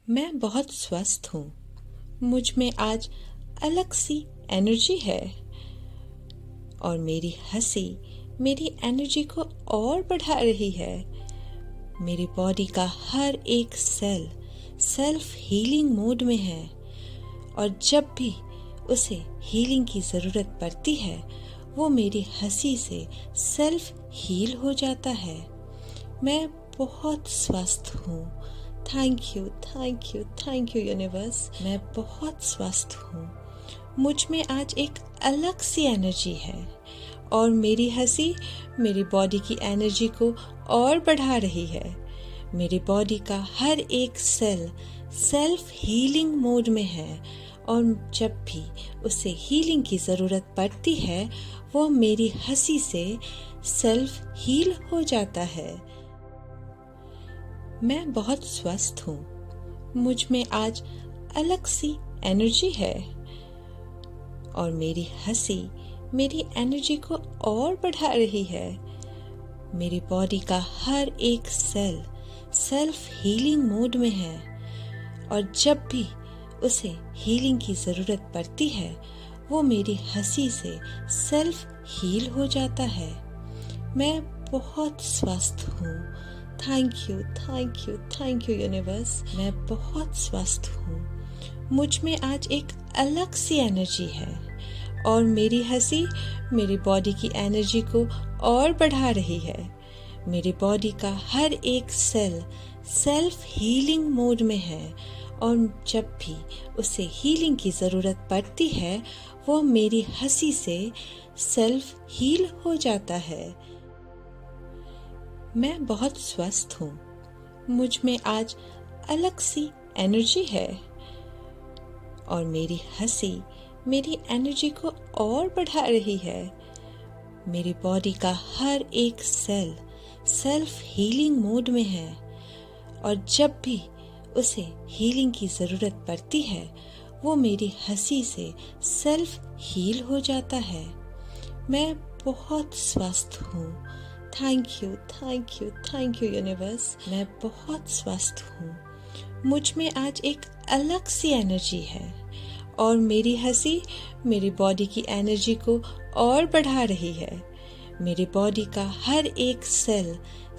मैं बहुत स्वस्थ हूँ। मुझ में आज अलग सी एनर्जी है और मेरी हंसी मेरी एनर्जी को और बढ़ा रही है। मेरी बॉडी का हर एक सेल सेल्फ हीलिंग मोड में है और जब भी उसे हीलिंग की ज़रूरत पड़ती है वो मेरी हंसी से सेल्फ हील हो जाता है। मैं बहुत स्वस्थ हूँ। Thank you, thank you, thank you universe. मैं बहुत स्वस्थ हूँ। मुझ में आज एक अलग सी एनर्जी है और मेरी हंसी मेरी बॉडी की एनर्जी को और बढ़ा रही है। मेरी बॉडी का हर एक सेल सेल्फ हीलिंग मोड में है और जब भी उसे हीलिंग की ज़रूरत पड़ती है वो मेरी हंसी से सेल्फ हील हो जाता है। मैं बहुत स्वस्थ हूँ। मुझ में आज अलग सी एनर्जी है और मेरी हंसी मेरी एनर्जी को और बढ़ा रही है। मेरी बॉडी का हर एक सेल सेल्फ हीलिंग मोड में है और जब भी उसे हीलिंग की ज़रूरत पड़ती है वो मेरी हंसी से सेल्फ हील हो जाता है। मैं बहुत स्वस्थ हूँ। Thank you, thank you, thank you universe. मैं बहुत स्वस्थ हूँ। मुझ में आज एक अलग सी एनर्जी है और मेरी हंसी मेरी बॉडी की एनर्जी को और बढ़ा रही है। मेरी बॉडी का हर एक सेल सेल्फ हीलिंग मोड में है और जब भी उसे हीलिंग की ज़रूरत पड़ती है वो मेरी हंसी से सेल्फ हील हो जाता है। मैं बहुत स्वस्थ हूँ। मुझ में आज अलग सी एनर्जी है और मेरी हंसी मेरी एनर्जी को और बढ़ा रही है। मेरी बॉडी का हर एक सेल सेल्फ हीलिंग मोड में है और जब भी उसे हीलिंग की ज़रूरत पड़ती है वो मेरी हंसी से सेल्फ हील हो जाता है। मैं बहुत स्वस्थ हूँ। Thank you, thank you, thank you universe. मैं बहुत स्वस्थ हूँ। मुझ में आज एक अलग सी एनर्जी है और मेरी हंसी मेरी बॉडी की एनर्जी को और बढ़ा रही है। मेरी बॉडी का हर एक सेल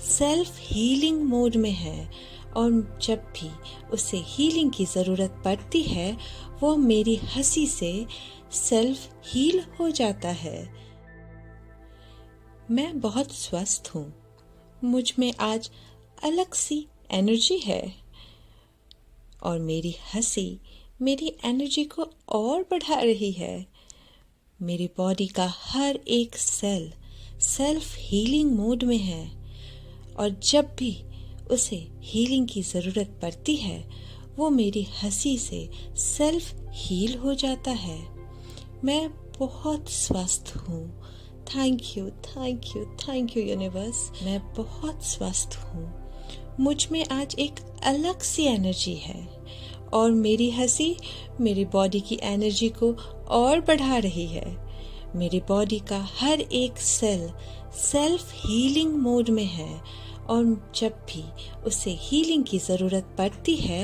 सेल्फ हीलिंग मोड में है और जब भी उसे हीलिंग की ज़रूरत पड़ती है वो मेरी हंसी से सेल्फ हील हो जाता है। मैं बहुत स्वस्थ हूँ। मुझ में आज अलग सी एनर्जी है और मेरी हंसी मेरी एनर्जी को और बढ़ा रही है। मेरी बॉडी का हर एक सेल सेल्फ हीलिंग मोड में है और जब भी उसे हीलिंग की ज़रूरत पड़ती है वो मेरी हंसी से सेल्फ हील हो जाता है। मैं बहुत स्वस्थ हूँ। Thank you, thank you, thank you universe. मैं बहुत स्वस्थ हूँ। मुझ में आज एक अलग सी एनर्जी है और मेरी हंसी मेरी बॉडी की एनर्जी को और बढ़ा रही है। मेरी बॉडी का हर एक सेल सेल्फ हीलिंग मोड में है और जब भी उसे हीलिंग की ज़रूरत पड़ती है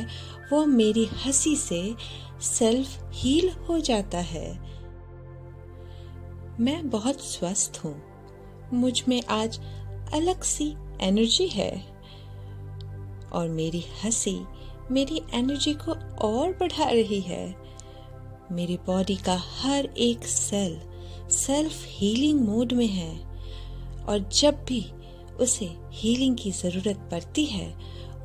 वो मेरी हंसी से सेल्फ हील हो जाता है। मैं बहुत स्वस्थ हूँ। मुझ में आज अलग सी एनर्जी है और मेरी हंसी मेरी एनर्जी को और बढ़ा रही है। मेरी बॉडी का हर एक सेल सेल्फ हीलिंग मोड में है और जब भी उसे हीलिंग की ज़रूरत पड़ती है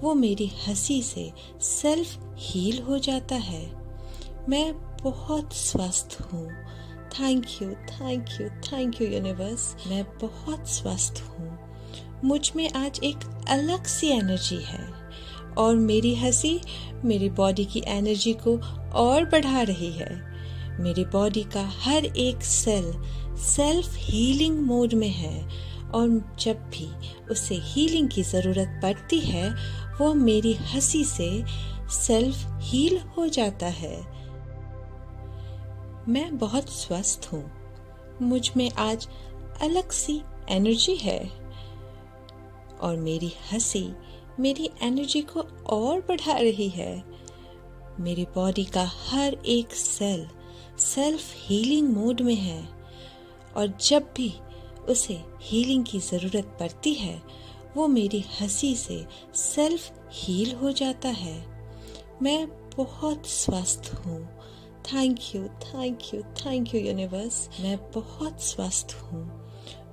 वो मेरी हंसी से सेल्फ हील हो जाता है। मैं बहुत स्वस्थ हूँ। Thank you, thank you, thank you universe. मैं बहुत स्वस्थ हूँ। मुझ में आज एक अलग सी एनर्जी है और मेरी हंसी मेरी बॉडी की एनर्जी को और बढ़ा रही है। मेरी बॉडी का हर एक सेल सेल्फ हीलिंग मोड में है और जब भी उसे हीलिंग की ज़रूरत पड़ती है वो मेरी हंसी से सेल्फ हील हो जाता है। मैं बहुत स्वस्थ हूँ। मुझ में आज अलग सी एनर्जी है और मेरी हंसी मेरी एनर्जी को और बढ़ा रही है। मेरी बॉडी का हर एक सेल सेल्फ हीलिंग मोड में है और जब भी उसे हीलिंग की ज़रूरत पड़ती है वो मेरी हंसी से सेल्फ हील हो जाता है। मैं बहुत स्वस्थ हूँ। Thank you, thank you, thank you universe. मैं बहुत स्वस्थ हूँ।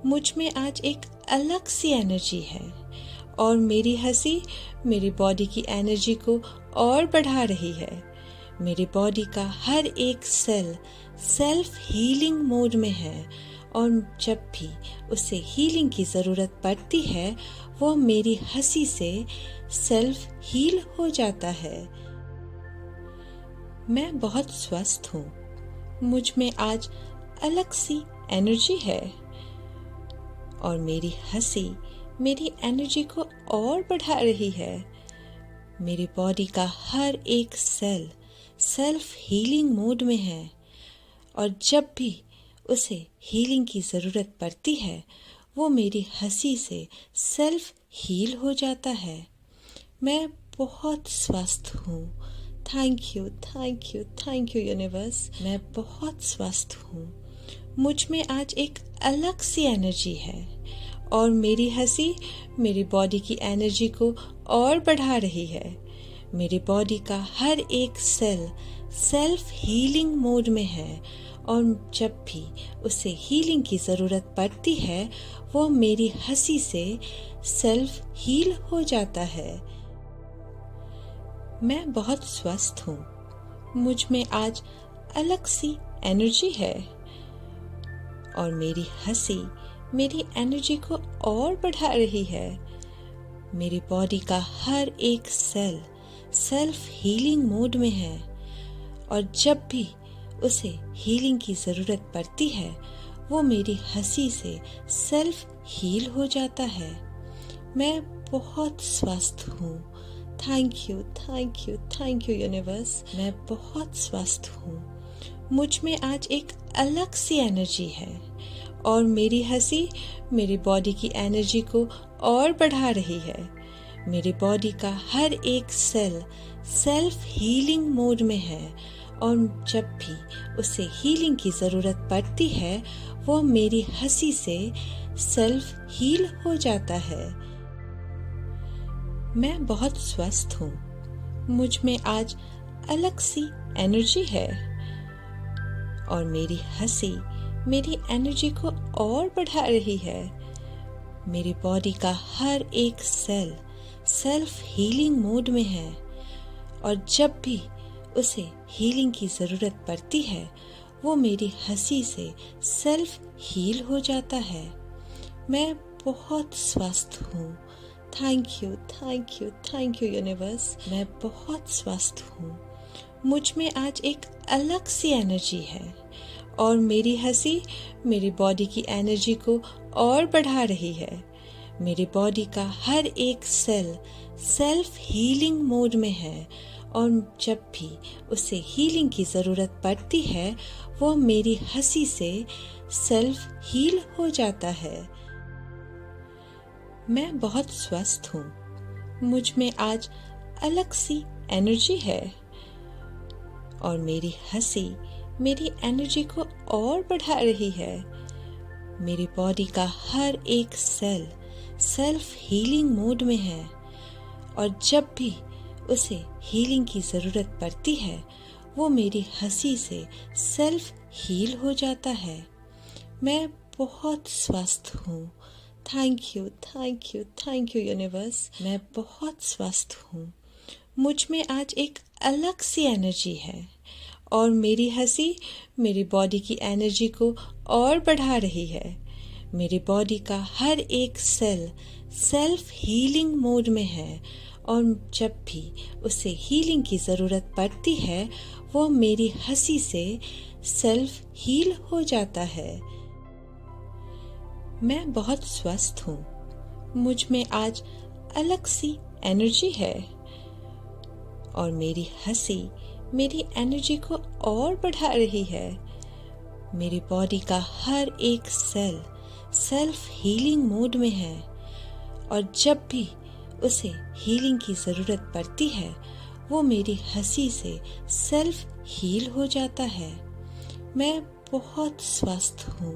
मुझ में आज एक अलग सी एनर्जी है और मेरी हंसी मेरी बॉडी की एनर्जी को और बढ़ा रही है। मेरी बॉडी का हर एक सेल सेल्फ हीलिंग मोड में है और जब भी उसे हीलिंग की ज़रूरत पड़ती है वो मेरी हंसी से सेल्फ हील हो जाता है। मैं बहुत स्वस्थ हूँ। मुझ में आज अलग सी एनर्जी है और मेरी हंसी मेरी एनर्जी को और बढ़ा रही है। मेरी बॉडी का हर एक सेल सेल्फ हीलिंग मोड में है और जब भी उसे हीलिंग की ज़रूरत पड़ती है वो मेरी हंसी से सेल्फ हील हो जाता है। मैं बहुत स्वस्थ हूँ। Thank you, thank you, thank you universe. मैं बहुत स्वस्थ हूँ। मुझ में आज एक अलग सी एनर्जी है और मेरी हंसी मेरी बॉडी की एनर्जी को और बढ़ा रही है। मेरी बॉडी का हर एक सेल सेल्फ हीलिंग मोड में है और जब भी उसे हीलिंग की ज़रूरत पड़ती है वो मेरी हंसी से सेल्फ हील हो जाता है। मैं बहुत स्वस्थ हूँ। मुझ में आज अलग सी एनर्जी है और मेरी हंसी मेरी एनर्जी को और बढ़ा रही है। मेरी बॉडी का हर एक सेल सेल्फ हीलिंग मोड में है और जब भी उसे हीलिंग की ज़रूरत पड़ती है वो मेरी हंसी से सेल्फ हील हो जाता है। मैं बहुत स्वस्थ हूँ। Thank you, thank you, thank you universe. मैं बहुत स्वस्थ हूँ। मुझ में आज एक अलग सी एनर्जी है और मेरी हंसी मेरी बॉडी की एनर्जी को और बढ़ा रही है। मेरी बॉडी का हर एक सेल सेल्फ हीलिंग मोड में है और जब भी उसे हीलिंग की ज़रूरत पड़ती है वो मेरी हंसी से सेल्फ हील हो जाता है। मैं बहुत स्वस्थ हूँ। मुझ में आज अलग सी एनर्जी है और मेरी हंसी मेरी एनर्जी को और बढ़ा रही है। मेरी बॉडी का हर एक सेल सेल्फ हीलिंग मोड में है और जब भी उसे हीलिंग की ज़रूरत पड़ती है वो मेरी हंसी से सेल्फ हील हो जाता है। मैं बहुत स्वस्थ हूँ। Thank you, thank you, thank you universe. मैं बहुत स्वस्थ हूँ। मुझ में आज एक अलग सी एनर्जी है और मेरी हंसी मेरी बॉडी की एनर्जी को और बढ़ा रही है। मेरी बॉडी का हर एक सेल सेल्फ हीलिंग मोड में है और जब भी उसे हीलिंग की ज़रूरत पड़ती है वो मेरी हंसी से सेल्फ हील हो जाता है। मैं बहुत स्वस्थ हूँ। मुझ में आज अलग सी एनर्जी है और मेरी हंसी मेरी एनर्जी को और बढ़ा रही है। मेरी बॉडी का हर एक सेल सेल्फ हीलिंग मोड में है और जब भी उसे हीलिंग की ज़रूरत पड़ती है वो मेरी हंसी से सेल्फ हील हो जाता है। मैं बहुत स्वस्थ हूँ। Thank you, thank you, thank you universe. मैं बहुत स्वस्थ हूँ। मुझ में आज एक अलग सी एनर्जी है और मेरी हंसी मेरी बॉडी की एनर्जी को और बढ़ा रही है। मेरी बॉडी का हर एक सेल सेल्फ हीलिंग मोड में है और जब भी उसे हीलिंग की ज़रूरत पड़ती है वो मेरी हंसी से सेल्फ हील हो जाता है। मैं बहुत स्वस्थ हूँ। मुझ में आज अलग सी एनर्जी है और मेरी हंसी मेरी एनर्जी को और बढ़ा रही है। मेरी बॉडी का हर एक सेल सेल्फ हीलिंग मोड में है और जब भी उसे हीलिंग की ज़रूरत पड़ती है वो मेरी हंसी से सेल्फ हील हो जाता है। मैं बहुत स्वस्थ हूँ।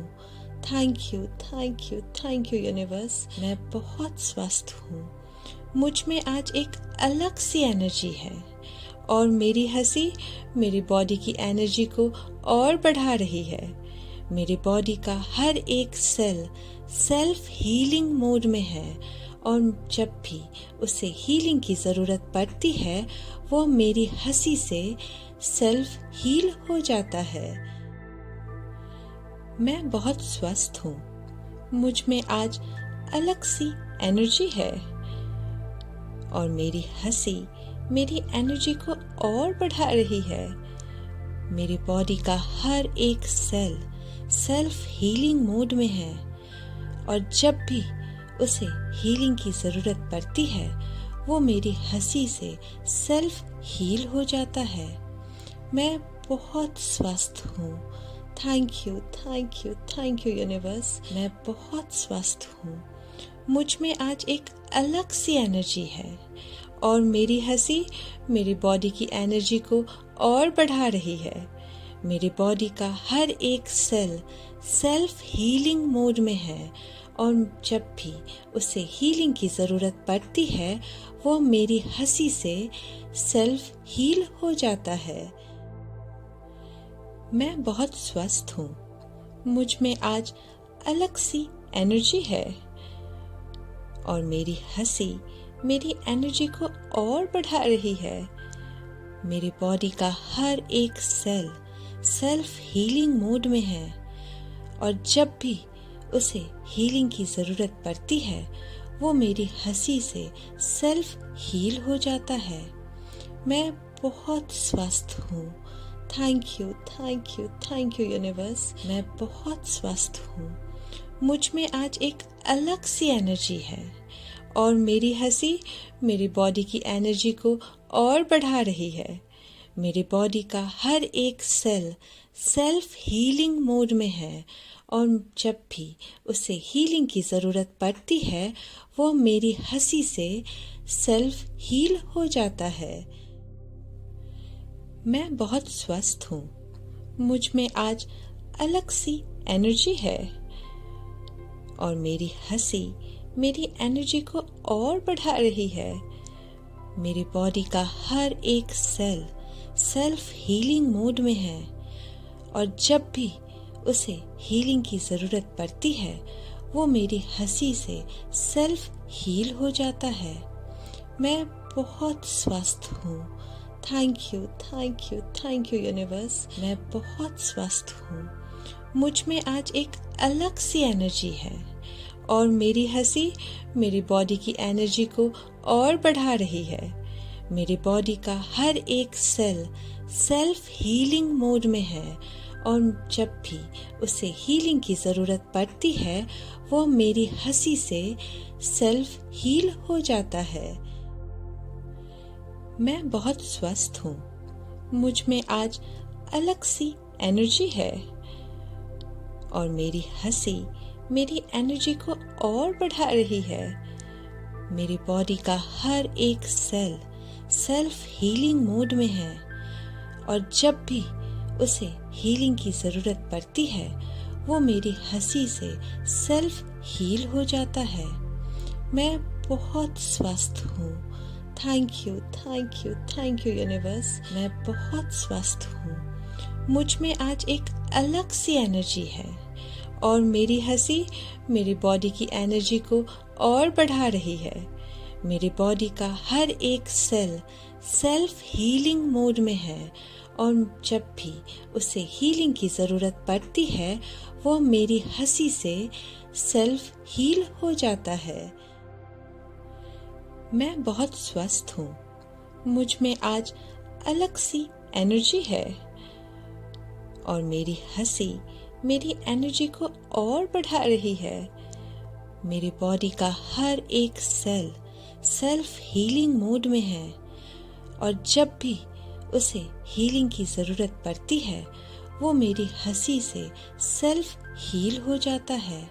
Thank you, thank you, thank you universe. मैं बहुत स्वस्थ हूँ। मुझ में आज एक अलग सी एनर्जी है और मेरी हंसी मेरी बॉडी की एनर्जी को और बढ़ा रही है। मेरी बॉडी का हर एक सेल सेल्फ हीलिंग मोड में है और जब भी उसे हीलिंग की ज़रूरत पड़ती है वो मेरी हंसी से सेल्फ हील हो जाता है। मैं बहुत स्वस्थ हूँ। मुझ में आज अलग सी एनर्जी है और मेरी हंसी मेरी एनर्जी को और बढ़ा रही है। मेरी बॉडी का हर एक सेल सेल्फ हीलिंग मोड में है और जब भी उसे हीलिंग की ज़रूरत पड़ती है वो मेरी हंसी से सेल्फ हील हो जाता है। मैं बहुत स्वस्थ हूँ। Thank you, thank you, thank you universe. मैं बहुत स्वस्थ हूँ। मुझ में आज एक अलग सी एनर्जी है और मेरी हंसी मेरी बॉडी की एनर्जी को और बढ़ा रही है। मेरी बॉडी का हर एक सेल सेल्फ हीलिंग मोड में है और जब भी उसे हीलिंग की ज़रूरत पड़ती है वो मेरी हंसी से सेल्फ हील हो जाता है। मैं बहुत स्वस्थ हूँ। मुझ में आज अलग सी एनर्जी है और मेरी हंसी मेरी एनर्जी को और बढ़ा रही है। मेरी बॉडी का हर एक सेल सेल्फ हीलिंग मोड में है और जब भी उसे हीलिंग की ज़रूरत पड़ती है वो मेरी हंसी से सेल्फ हील हो जाता है। मैं बहुत स्वस्थ हूँ। Thank you, thank you, thank you universe. मैं बहुत स्वस्थ हूँ। मुझ में आज एक अलग सी एनर्जी है और मेरी हंसी मेरी बॉडी की एनर्जी को और बढ़ा रही है। मेरी बॉडी का हर एक सेल सेल्फ हीलिंग मोड में है और जब भी उसे हीलिंग की ज़रूरत पड़ती है वो मेरी हंसी से सेल्फ हील हो जाता है। मैं बहुत स्वस्थ हूँ। मुझ में आज अलग सी एनर्जी है और मेरी हंसी मेरी एनर्जी को और बढ़ा रही है। मेरी बॉडी का हर एक सेल सेल्फ हीलिंग मोड में है और जब भी उसे हीलिंग की ज़रूरत पड़ती है वो मेरी हंसी से सेल्फ हील हो जाता है। मैं बहुत स्वस्थ हूँ। Thank you, thank you, thank you universe. मैं बहुत स्वस्थ हूँ। मुझ में आज एक अलग सी एनर्जी है और मेरी हंसी मेरी बॉडी की एनर्जी को और बढ़ा रही है। मेरी बॉडी का हर एक सेल सेल्फ हीलिंग मोड में है और जब भी उसे हीलिंग की ज़रूरत पड़ती है वो मेरी हंसी से सेल्फ हील हो जाता है। मैं बहुत स्वस्थ हूँ। मुझ में आज अलग सी एनर्जी है और मेरी हंसी मेरी एनर्जी को और बढ़ा रही है। मेरी बॉडी का हर एक सेल सेल्फ हीलिंग मोड में है और जब भी उसे हीलिंग की ज़रूरत पड़ती है वो मेरी हंसी से सेल्फ हील हो जाता है। मैं बहुत स्वस्थ हूँ। Thank you, thank you, thank you universe. मैं बहुत स्वस्थ हूँ। मुझ में आज एक अलग सी एनर्जी है और मेरी हंसी मेरी बॉडी की एनर्जी को और बढ़ा रही है। मेरी बॉडी का हर एक सेल सेल्फ हीलिंग मोड में है और जब भी उसे हीलिंग की ज़रूरत पड़ती है वो मेरी हंसी से सेल्फ हील हो जाता है। मैं बहुत स्वस्थ हूँ। मुझ में आज अलग सी एनर्जी है और मेरी हंसी मेरी एनर्जी को और बढ़ा रही है। मेरी बॉडी का हर एक सेल सेल्फ हीलिंग मोड में है और जब भी उसे हीलिंग की ज़रूरत पड़ती है वो मेरी हंसी से सेल्फ हील हो जाता है।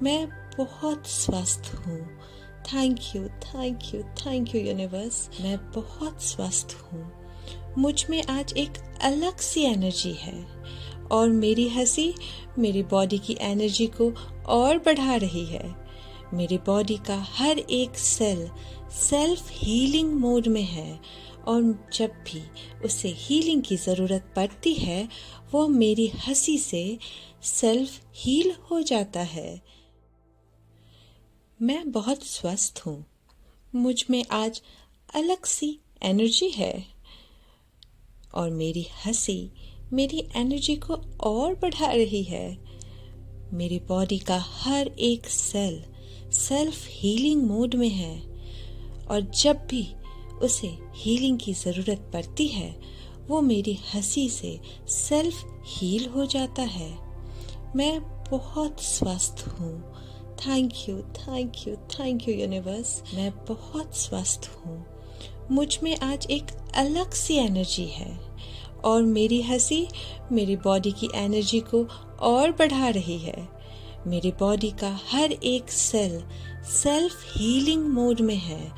मैं बहुत स्वस्थ हूँ। Thank you universe. मैं बहुत स्वस्थ हूँ। मुझ में आज एक अलग सी एनर्जी है और मेरी हंसी मेरी बॉडी की एनर्जी को और बढ़ा रही है। मेरी बॉडी का हर एक सेल सेल्फ हीलिंग मोड में है और जब भी उसे हीलिंग की ज़रूरत पड़ती है वो मेरी हंसी से सेल्फ हील हो जाता है। मैं बहुत स्वस्थ हूँ। मुझ में आज अलग सी एनर्जी है और मेरी हंसी मेरी एनर्जी को और बढ़ा रही है। मेरी बॉडी का हर एक सेल सेल्फ हीलिंग मोड में है और जब भी उसे हीलिंग की ज़रूरत पड़ती है वो मेरी हंसी से सेल्फ हील हो जाता है। मैं बहुत स्वस्थ हूँ। Thank you universe. मैं बहुत स्वस्थ हूँ। मुझ में आज एक अलग सी एनर्जी है और मेरी हंसी मेरी बॉडी की एनर्जी को और बढ़ा रही है। मेरी बॉडी का हर एक सेल सेल्फ हीलिंग मोड में है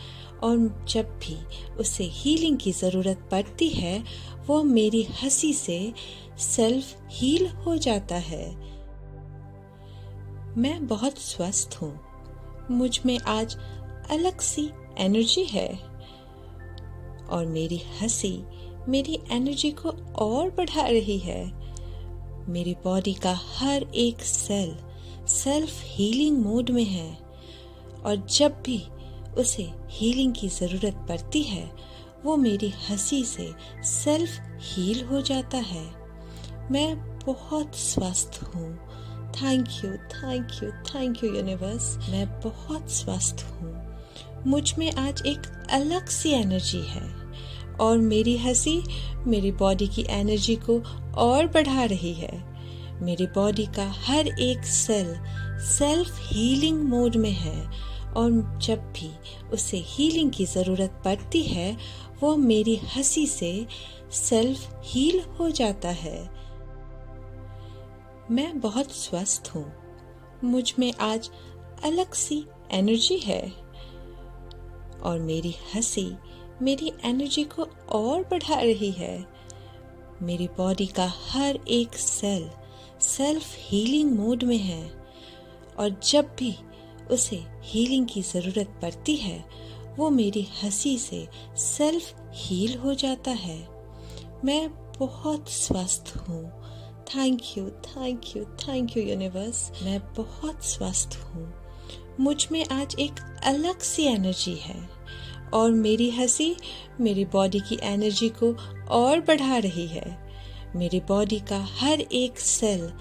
और जब भी उसे हीलिंग की ज़रूरत पड़ती है वो मेरी हंसी से सेल्फ हील हो जाता है। मैं बहुत स्वस्थ हूँ। मुझ में आज अलग सी एनर्जी है और मेरी हंसी मेरी एनर्जी को और बढ़ा रही है। मेरी बॉडी का हर एक सेल सेल्फ हीलिंग मोड में है और जब भी उसे हीलिंग की ज़रूरत पड़ती है वो मेरी हंसी से सेल्फ हील हो जाता है। मैं बहुत स्वस्थ हूँ। Thank you universe. मैं बहुत स्वस्थ हूँ। मुझ में आज एक अलग सी एनर्जी है और मेरी हंसी मेरी बॉडी की एनर्जी को और बढ़ा रही है। मेरी बॉडी का हर एक सेल सेल्फ हीलिंग मोड में है और जब भी उसे हीलिंग की ज़रूरत पड़ती है वो मेरी हंसी से सेल्फ हील हो जाता है। मैं बहुत स्वस्थ हूँ। मुझ में आज अलग सी एनर्जी है और मेरी हंसी मेरी एनर्जी को और बढ़ा रही है। मेरी बॉडी का हर एक सेल सेल्फ हीलिंग मोड में है और जब भी उसे हीलिंग की ज़रूरत पड़ती है वो मेरी हंसी से सेल्फ हील हो जाता है। मैं बहुत स्वस्थ हूँ। Thank you universe. मैं बहुत स्वस्थ हूँ। मुझ में आज एक अलग सी एनर्जी है और मेरी हंसी मेरी बॉडी की एनर्जी को और बढ़ा रही है। मेरी बॉडी का हर एक सेल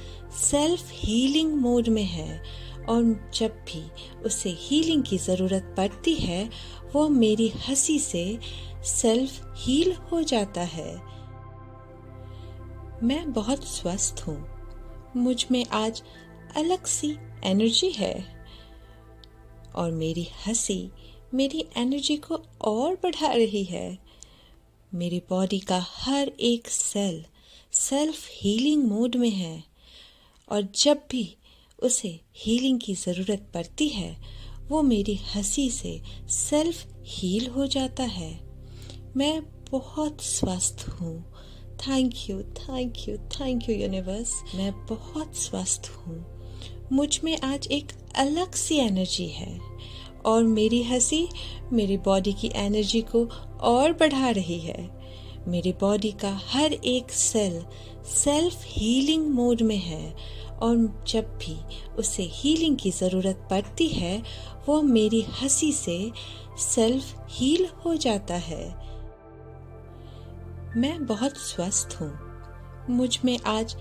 सेल्फ हीलिंग मोड में है और जब भी उसे हीलिंग की ज़रूरत पड़ती है वो मेरी हंसी से सेल्फ हील हो जाता है। मैं बहुत स्वस्थ हूँ। मुझ में आज अलग सी एनर्जी है और मेरी हंसी मेरी एनर्जी को और बढ़ा रही है। मेरी बॉडी का हर एक सेल सेल्फ हीलिंग मोड में है और जब भी उसे हीलिंग की ज़रूरत पड़ती है वो मेरी हंसी से सेल्फ हील हो जाता है। मैं बहुत स्वस्थ हूँ। Thank you universe. मैं बहुत स्वस्थ हूँ। मुझ में आज एक अलग सी एनर्जी है और मेरी हंसी मेरी बॉडी की एनर्जी को और बढ़ा रही है। मेरी बॉडी का हर एक सेल सेल्फ हीलिंग मोड में है और जब भी उसे हीलिंग की ज़रूरत पड़ती है वो मेरी हंसी से सेल्फ हील हो जाता है। मैं बहुत स्वस्थ हूँ। मुझ में आज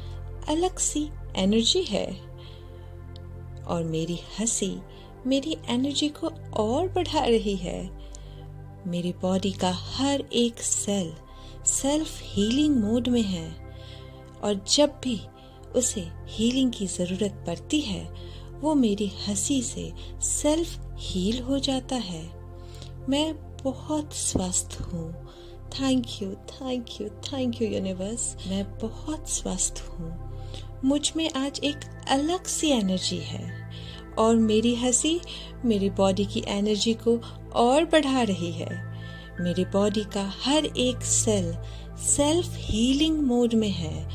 अलग सी एनर्जी है और मेरी हंसी मेरी एनर्जी को और बढ़ा रही है। मेरी बॉडी का हर एक सेल सेल्फ हीलिंग मोड में है और जब भी उसे हीलिंग की ज़रूरत पड़ती है वो मेरी हंसी से सेल्फ हील हो जाता है। मैं बहुत स्वस्थ हूँ। Thank you universe. मैं बहुत स्वस्थ हूँ। मुझ में आज एक अलग सी एनर्जी है और मेरी हंसी मेरी बॉडी की एनर्जी को और बढ़ा रही है। मेरी बॉडी का हर एक सेल सेल्फ हीलिंग मोड में है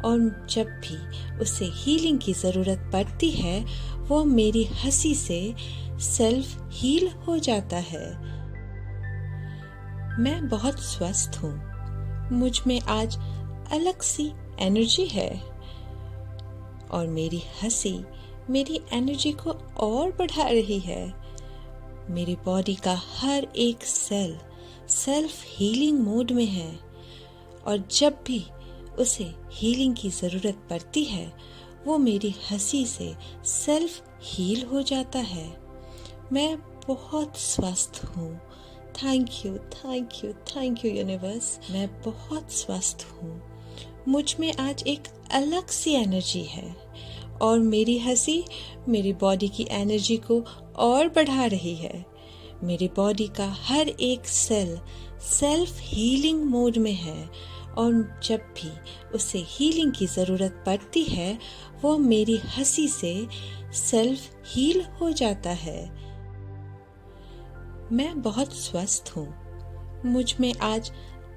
और जब भी उसे हीलिंग की ज़रूरत पड़ती है वो मेरी हंसी से सेल्फ हील हो जाता है। मैं बहुत स्वस्थ हूँ। मुझ में आज अलग सी एनर्जी है और मेरी हंसी मेरी एनर्जी को और बढ़ा रही है। मेरी बॉडी का हर एक सेल सेल्फ हीलिंग मोड में है और जब भी उसे हीलिंग की ज़रूरत पड़ती है वो मेरी हंसी से सेल्फ हील हो जाता है। मैं बहुत स्वस्थ हूँ। Thank you, thank you, thank you universe. मैं बहुत स्वस्थ हूँ। मुझ में आज एक अलग सी एनर्जी है और मेरी हंसी मेरी बॉडी की एनर्जी को और बढ़ा रही है। मेरी बॉडी का हर एक सेल सेल्फ हीलिंग मोड में है और जब भी उसे हीलिंग की ज़रूरत पड़ती है वो मेरी हंसी से सेल्फ हील हो जाता है। मैं बहुत स्वस्थ हूँ। मुझ में आज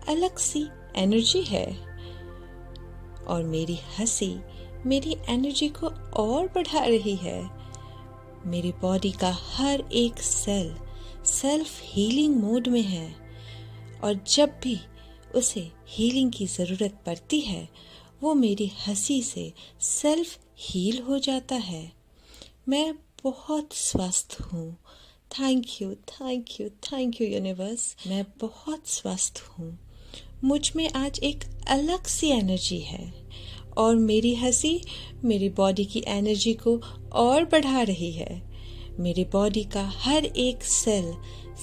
अलग सी एनर्जी है और मेरी हंसी मेरी एनर्जी को और बढ़ा रही है। मेरी बॉडी का हर एक सेल सेल्फ हीलिंग मोड में है और जब भी उसे हीलिंग की ज़रूरत पड़ती है वो मेरी हंसी से सेल्फ हील हो जाता है। मैं बहुत स्वस्थ हूँ। Thank you, thank you, thank you universe. मैं बहुत स्वस्थ हूँ। मुझ में आज एक अलग सी एनर्जी है और मेरी हंसी मेरी बॉडी की एनर्जी को और बढ़ा रही है। मेरी बॉडी का हर एक सेल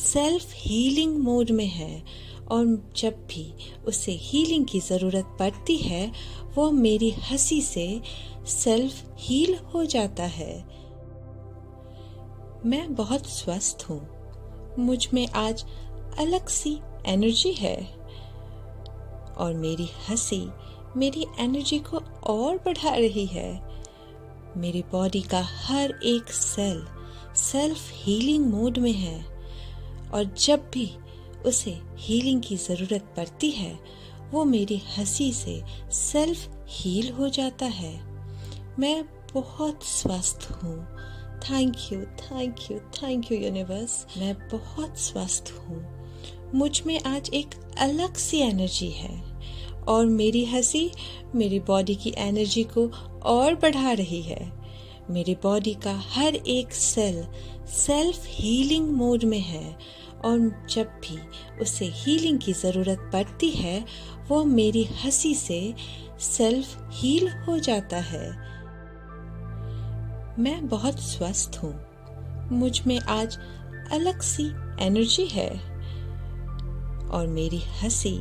सेल्फ हीलिंग मोड में है और जब भी उसे हीलिंग की ज़रूरत पड़ती है वो मेरी हंसी से सेल्फ हील हो जाता है। मैं बहुत स्वस्थ हूँ। मुझ में आज अलग सी एनर्जी है और मेरी हंसी मेरी एनर्जी को और बढ़ा रही है। मेरी बॉडी का हर एक सेल सेल्फ हीलिंग मोड में है और जब भी उसे हीलिंग की ज़रूरत पड़ती है वो मेरी हंसी से सेल्फ हील हो जाता है। मैं बहुत स्वस्थ हूँ। Thank you, thank you, thank you universe. मैं बहुत स्वस्थ हूँ। मुझ में आज एक अलग सी एनर्जी है और मेरी हंसी मेरी बॉडी की एनर्जी को और बढ़ा रही है। मेरी बॉडी का हर एक सेल सेल्फ हीलिंग मोड में है और जब भी उसे हीलिंग की ज़रूरत पड़ती है वो मेरी हंसी से सेल्फ हील हो जाता है। मैं बहुत स्वस्थ हूँ। मुझ में आज अलग सी एनर्जी है और मेरी हंसी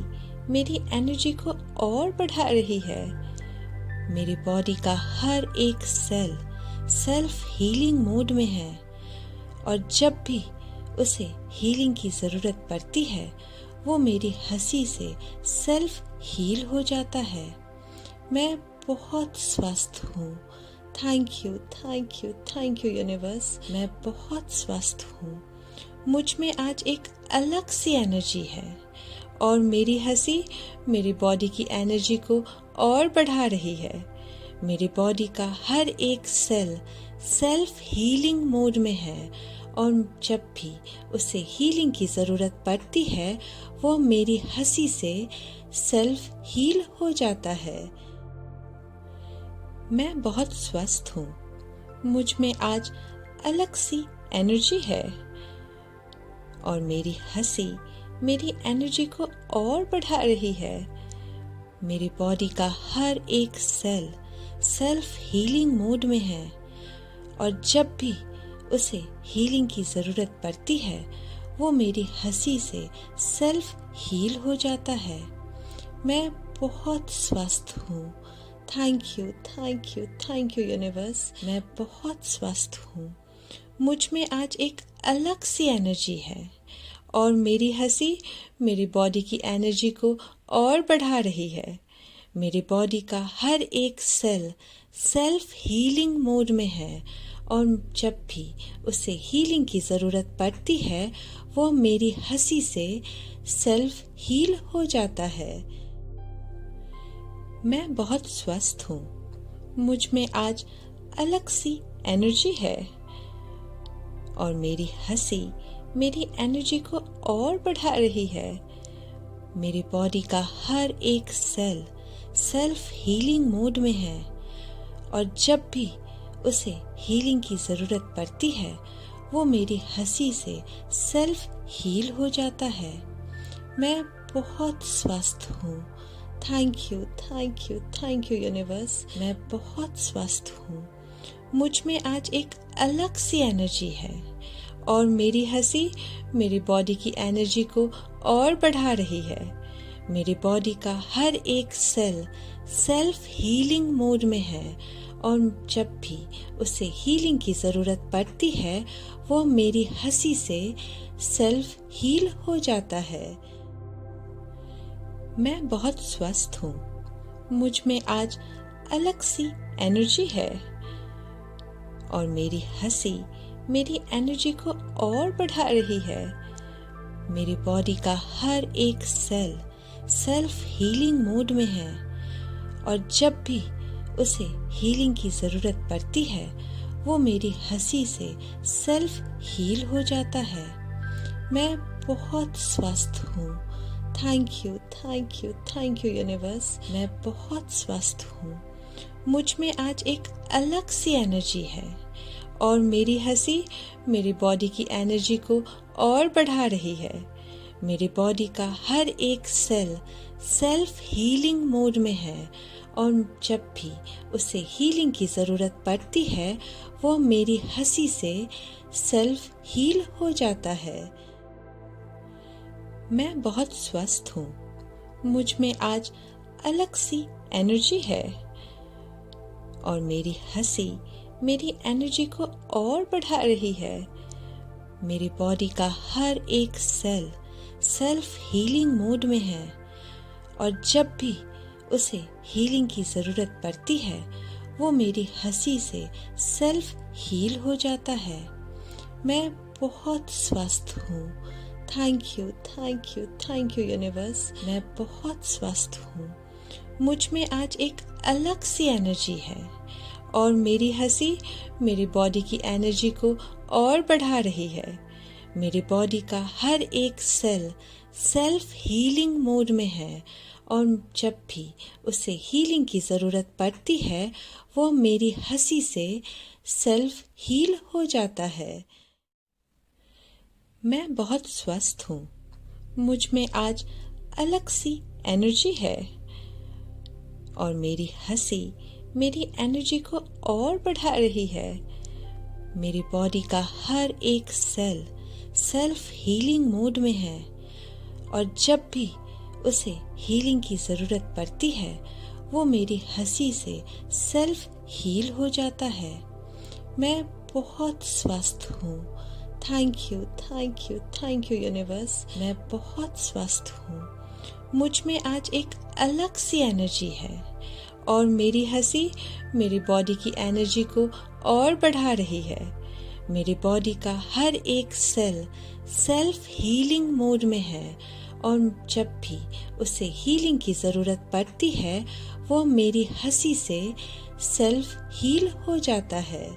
मेरी एनर्जी को और बढ़ा रही है। मेरी बॉडी का हर एक सेल सेल्फ हीलिंग मोड में है और जब भी उसे हीलिंग की ज़रूरत पड़ती है वो मेरी हंसी से सेल्फ हील हो जाता है। मैं बहुत स्वस्थ हूँ। Thank you, thank you, thank you universe. मैं बहुत स्वस्थ हूँ। मुझ में आज एक अलग सी एनर्जी है और मेरी हंसी मेरी बॉडी की एनर्जी को और बढ़ा रही है। मेरी बॉडी का हर एक सेल सेल्फ हीलिंग मोड में है और जब भी उसे हीलिंग की ज़रूरत पड़ती है वो मेरी हंसी से सेल्फ हील हो जाता है। मैं बहुत स्वस्थ हूँ। मुझ में आज अलग सी एनर्जी है और मेरी हंसी मेरी एनर्जी को और बढ़ा रही है। मेरी बॉडी का हर एक सेल सेल्फ हीलिंग मोड में है और जब भी उसे हीलिंग की ज़रूरत पड़ती है वो मेरी हंसी से सेल्फ हील हो जाता है। मैं बहुत स्वस्थ हूँ। Thank you, thank you, thank you universe. मैं बहुत स्वस्थ हूँ। मुझ में आज एक अलग सी एनर्जी है और मेरी हंसी मेरी बॉडी की एनर्जी को और बढ़ा रही है। मेरी बॉडी का हर एक सेल सेल्फ हीलिंग मोड में है और जब भी उसे हीलिंग की ज़रूरत पड़ती है वो मेरी हंसी से सेल्फ हील हो जाता है। मैं बहुत स्वस्थ हूँ। मुझ में आज अलग सी एनर्जी है और मेरी हंसी मेरी एनर्जी को और बढ़ा रही है। मेरी बॉडी का हर एक सेल सेल्फ हीलिंग मोड में है और जब भी उसे हीलिंग की ज़रूरत पड़ती है वो मेरी हंसी से सेल्फ हील हो जाता है। मैं बहुत स्वस्थ हूँ। Thank you, thank you, thank you universe. मैं बहुत स्वस्थ हूँ। मुझ में आज एक अलग सी एनर्जी है और मेरी हंसी मेरी बॉडी की एनर्जी को और बढ़ा रही है। मेरी बॉडी का हर एक सेल सेल्फ हीलिंग मोड में है और जब भी उसे हीलिंग की ज़रूरत पड़ती है वो मेरी हंसी से सेल्फ हील हो जाता है। मैं बहुत स्वस्थ हूँ। मुझ में आज अलग सी एनर्जी है और मेरी हंसी मेरी एनर्जी को और बढ़ा रही है। मेरी बॉडी का हर एक सेल सेल्फ हीलिंग मोड में है और जब भी उसे हीलिंग की ज़रूरत पड़ती है वो मेरी हंसी से सेल्फ हील हो जाता है। मैं बहुत स्वस्थ हूँ। Thank you, thank you, thank you universe. मैं बहुत स्वस्थ हूँ। मुझ में आज एक अलग सी एनर्जी है और मेरी हंसी मेरी बॉडी की एनर्जी को और बढ़ा रही है। मेरी बॉडी का हर एक सेल सेल्फ हीलिंग मोड में है और जब भी उसे हीलिंग की ज़रूरत पड़ती है वो मेरी हंसी से सेल्फ हील हो जाता है। मैं बहुत स्वस्थ हूँ। मुझ में आज अलग सी एनर्जी है और मेरी हंसी मेरी एनर्जी को और बढ़ा रही है। मेरी बॉडी का हर एक सेल सेल्फ हीलिंग मोड में है और जब भी उसे हीलिंग की ज़रूरत पड़ती है वो मेरी हंसी से सेल्फ हील हो जाता है। मैं बहुत स्वस्थ हूँ। Thank you, thank you, thank you universe. मैं बहुत स्वस्थ हूँ। मुझ में आज एक अलग सी एनर्जी है और मेरी हंसी मेरी बॉडी की एनर्जी को और बढ़ा रही है। मेरी बॉडी का हर एक सेल सेल्फ हीलिंग मोड में है और जब भी उसे हीलिंग की ज़रूरत पड़ती है वो मेरी हंसी से सेल्फ हील हो जाता है। मैं बहुत स्वस्थ हूँ। मुझ में आज अलग सी एनर्जी है और मेरी हंसी मेरी एनर्जी को और बढ़ा रही है। मेरी बॉडी का हर एक सेल सेल्फ हीलिंग मोड में है और जब भी उसे हीलिंग की ज़रूरत पड़ती है वो मेरी हंसी से सेल्फ हील हो जाता है। मैं बहुत स्वस्थ हूँ। Thank you, thank you, thank you universe. मैं बहुत स्वस्थ हूँ। मुझ में आज एक अलग सी एनर्जी है और मेरी हंसी मेरी बॉडी की एनर्जी को और बढ़ा रही है। मेरी बॉडी का हर एक सेल सेल्फ हीलिंग मोड में है और जब भी उसे हीलिंग की ज़रूरत पड़ती है वो मेरी हंसी से सेल्फ हील हो जाता है।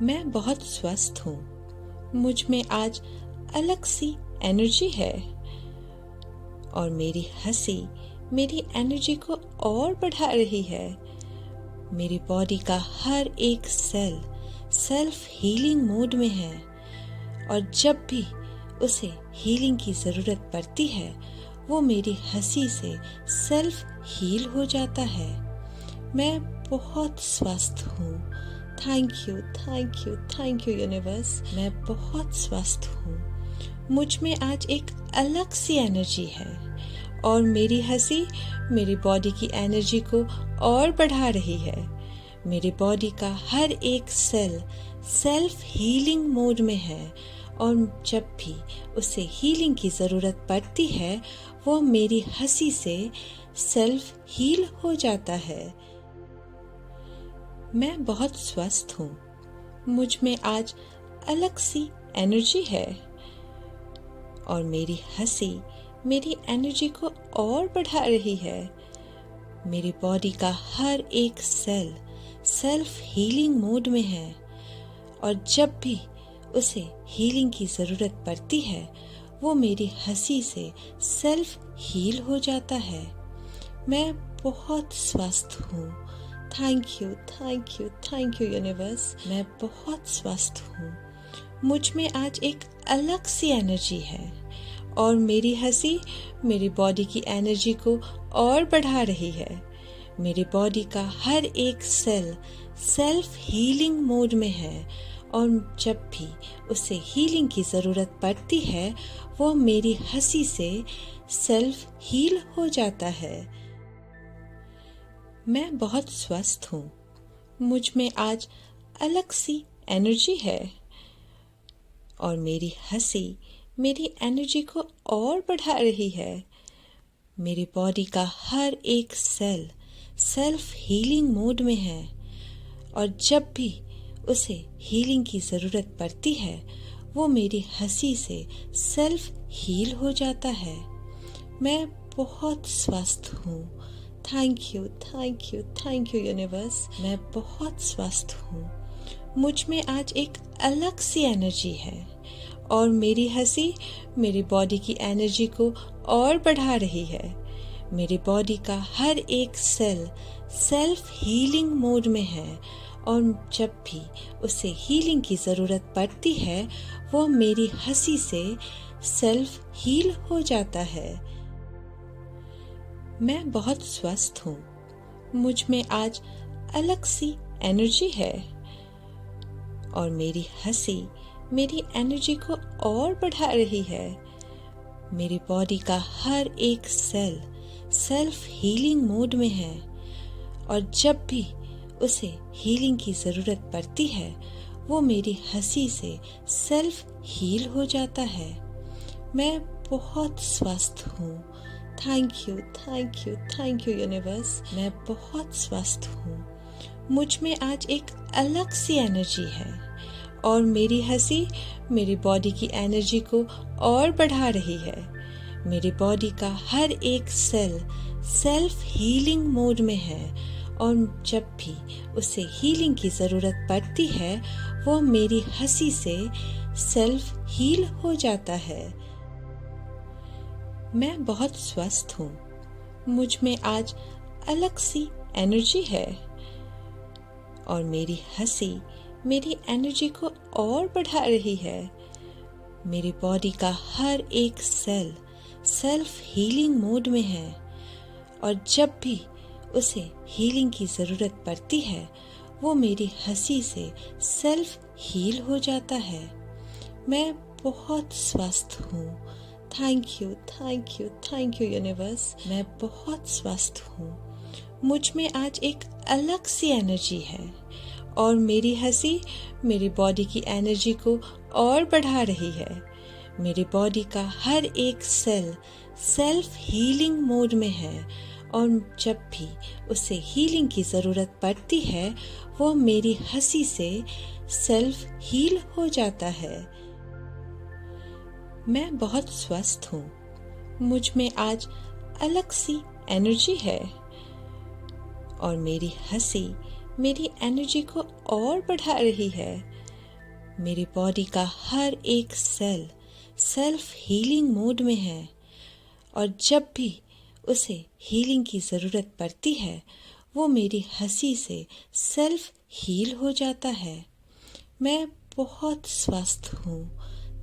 मैं बहुत स्वस्थ हूँ। मुझ में आज अलग सी एनर्जी है और मेरी हंसी मेरी बॉडी की एनर्जी को और बढ़ा रही है। मेरी बॉडी का हर एक सेल सेल्फ हीलिंग मोड में है और जब भी उसे हीलिंग की ज़रूरत पड़ती है वो मेरी हंसी से सेल्फ हील हो जाता है। मैं बहुत स्वस्थ हूँ। मुझ में आज अलग सी एनर्जी है और मेरी हंसी मेरी एनर्जी को और बढ़ा रही है। मेरी बॉडी का हर एक सेल सेल्फ हीलिंग मोड में है और जब भी उसे हीलिंग की ज़रूरत पड़ती है वो मेरी हंसी से सेल्फ हील हो जाता है। मैं बहुत स्वस्थ हूँ। Thank you, thank you, thank you universe. मैं बहुत स्वस्थ हूँ। मुझ में आज एक अलग सी एनर्जी है और मेरी हंसी मेरी बॉडी की एनर्जी को और बढ़ा रही है। मेरी बॉडी का हर एक सेल सेल्फ हीलिंग मोड में है और जब भी उसे हीलिंग की ज़रूरत पड़ती है वो मेरी हंसी से सेल्फ हील हो जाता है। मैं बहुत स्वस्थ हूँ। मुझ में आज अलग सी एनर्जी है और मेरी हंसी मेरी एनर्जी को और बढ़ा रही है। मेरी बॉडी का हर एक सेल सेल्फ हीलिंग मोड में है और जब भी उसे हीलिंग की ज़रूरत पड़ती है वो मेरी हंसी से सेल्फ हील हो जाता है। मैं बहुत स्वस्थ हूँ। Thank you, thank you, thank you universe. मैं बहुत स्वस्थ हूँ। मुझ में आज एक अलग सी एनर्जी है और मेरी हंसी मेरी बॉडी की एनर्जी को और बढ़ा रही है। मेरी बॉडी का हर एक सेल सेल्फ हीलिंग मोड में है और जब भी उसे हीलिंग की ज़रूरत पड़ती है वो मेरी हंसी से सेल्फ हील हो जाता है। मैं बहुत स्वस्थ हूँ। मुझ में आज अलग सी एनर्जी है और मेरी हंसी मेरी एनर्जी को और बढ़ा रही है। मेरी बॉडी का हर एक सेल सेल्फ हीलिंग मोड में है और जब भी उसे हीलिंग की ज़रूरत पड़ती है वो मेरी हंसी से सेल्फ हील हो जाता है। मैं बहुत स्वस्थ हूँ। Thank you, thank you, thank you universe. मैं बहुत स्वस्थ हूँ। मुझ में आज एक अलग सी एनर्जी है और मेरी हंसी मेरी बॉडी की एनर्जी को और बढ़ा रही है। मेरी बॉडी का हर एक सेल सेल्फ हीलिंग मोड में है और जब भी उसे हीलिंग की ज़रूरत पड़ती है वो मेरी हंसी से सेल्फ हील हो जाता है। मैं बहुत स्वस्थ हूँ। मुझ में आज अलग सी एनर्जी है और मेरी हंसी मेरी एनर्जी को और बढ़ा रही है। मेरी बॉडी का हर एक सेल सेल्फ हीलिंग मोड में है और जब भी उसे हीलिंग की ज़रूरत पड़ती है वो मेरी हंसी से सेल्फ हील हो जाता है। मैं बहुत स्वस्थ हूँ। Thank you, thank you, thank you universe. मैं बहुत स्वस्थ हूँ। मुझ में आज एक अलग सी एनर्जी है और मेरी हंसी मेरी बॉडी की एनर्जी को और बढ़ा रही है। मेरी बॉडी का हर एक सेल सेल्फ हीलिंग मोड में है और जब भी उसे हीलिंग की ज़रूरत पड़ती है वो मेरी हंसी से सेल्फ हील हो जाता है। मैं बहुत स्वस्थ हूँ। मुझ में आज अलग सी एनर्जी है और मेरी हंसी मेरी एनर्जी को और बढ़ा रही है। मेरी बॉडी का हर एक सेल सेल्फ हीलिंग मोड में है और जब भी उसे हीलिंग की ज़रूरत पड़ती है वो मेरी हंसी से सेल्फ हील हो जाता है। मैं बहुत स्वस्थ हूँ। Thank you, thank you, thank you universe. मैं बहुत स्वस्थ हूँ। मुझ में आज एक अलग सी एनर्जी है और मेरी हंसी मेरी बॉडी की एनर्जी को और बढ़ा रही है। मेरी बॉडी का हर एक सेल सेल्फ हीलिंग मोड में है और जब भी उसे हीलिंग की ज़रूरत पड़ती है वो मेरी हंसी से सेल्फ हील हो जाता है। मैं बहुत स्वस्थ हूँ। मुझ में आज अलग सी एनर्जी है और मेरी हंसी मेरी एनर्जी को और बढ़ा रही है। मेरी बॉडी का हर एक सेल सेल्फ हीलिंग मोड में है और जब भी उसे हीलिंग की ज़रूरत पड़ती है वो मेरी हंसी से सेल्फ हील हो जाता है। मैं बहुत स्वस्थ हूँ।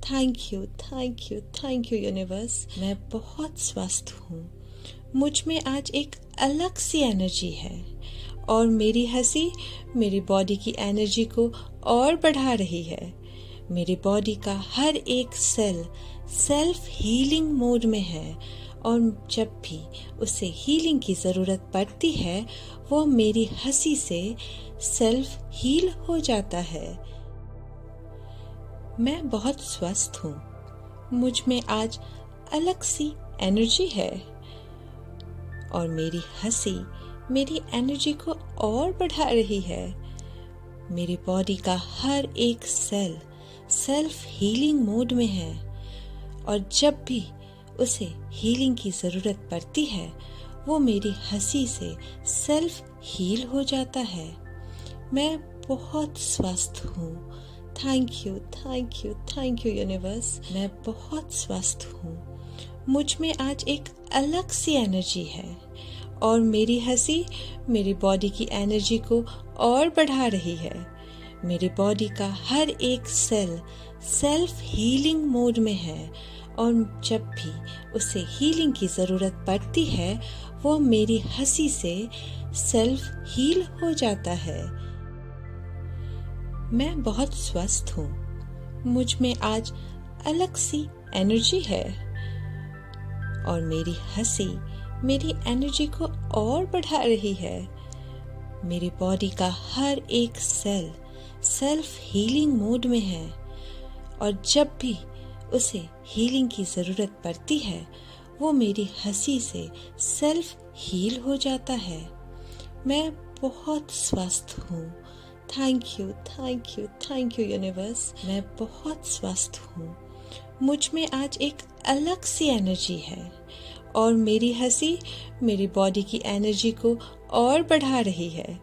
Thank you, thank you, thank you universe. मैं बहुत स्वस्थ हूँ। मुझ में आज एक अलग सी एनर्जी है और मेरी हंसी मेरी बॉडी की एनर्जी को और बढ़ा रही है। मेरी बॉडी का हर एक सेल सेल्फ हीलिंग मोड में है और जब भी उसे हीलिंग की ज़रूरत पड़ती है वो मेरी हंसी से सेल्फ हील हो जाता है। मैं बहुत स्वस्थ हूँ। मुझ में आज अलग सी एनर्जी है और मेरी हंसी मेरी एनर्जी को और बढ़ा रही है। मेरे बॉडी का हर एक सेल सेल्फ हीलिंग मोड में है और जब भी उसे हीलिंग की ज़रूरत पड़ती है वो मेरी हंसी से सेल्फ हील हो जाता है। मैं बहुत स्वस्थ हूँ। Thank you, thank you, thank you universe. मैं बहुत स्वस्थ हूँ। मुझ में आज एक अलग सी एनर्जी है और मेरी हंसी मेरी बॉडी की एनर्जी को और बढ़ा रही है। मेरी बॉडी का हर एक सेल सेल्फ हीलिंग मोड में है और जब भी उसे हीलिंग की ज़रूरत पड़ती है वो मेरी हंसी से सेल्फ हील हो जाता है। मैं बहुत स्वस्थ हूँ। मुझ में आज अलग सी एनर्जी है और मेरी हंसी मेरी एनर्जी को और बढ़ा रही है। मेरी बॉडी का हर एक सेल सेल्फ हीलिंग मोड में है और जब भी उसे हीलिंग की ज़रूरत पड़ती है वो मेरी हंसी से सेल्फ हील हो जाता है। मैं बहुत स्वस्थ हूँ। Thank you, thank you, thank you universe. मैं बहुत स्वस्थ हूँ। मुझ में आज एक अलग सी एनर्जी है और मेरी हंसी मेरी बॉडी की एनर्जी को और बढ़ा रही है।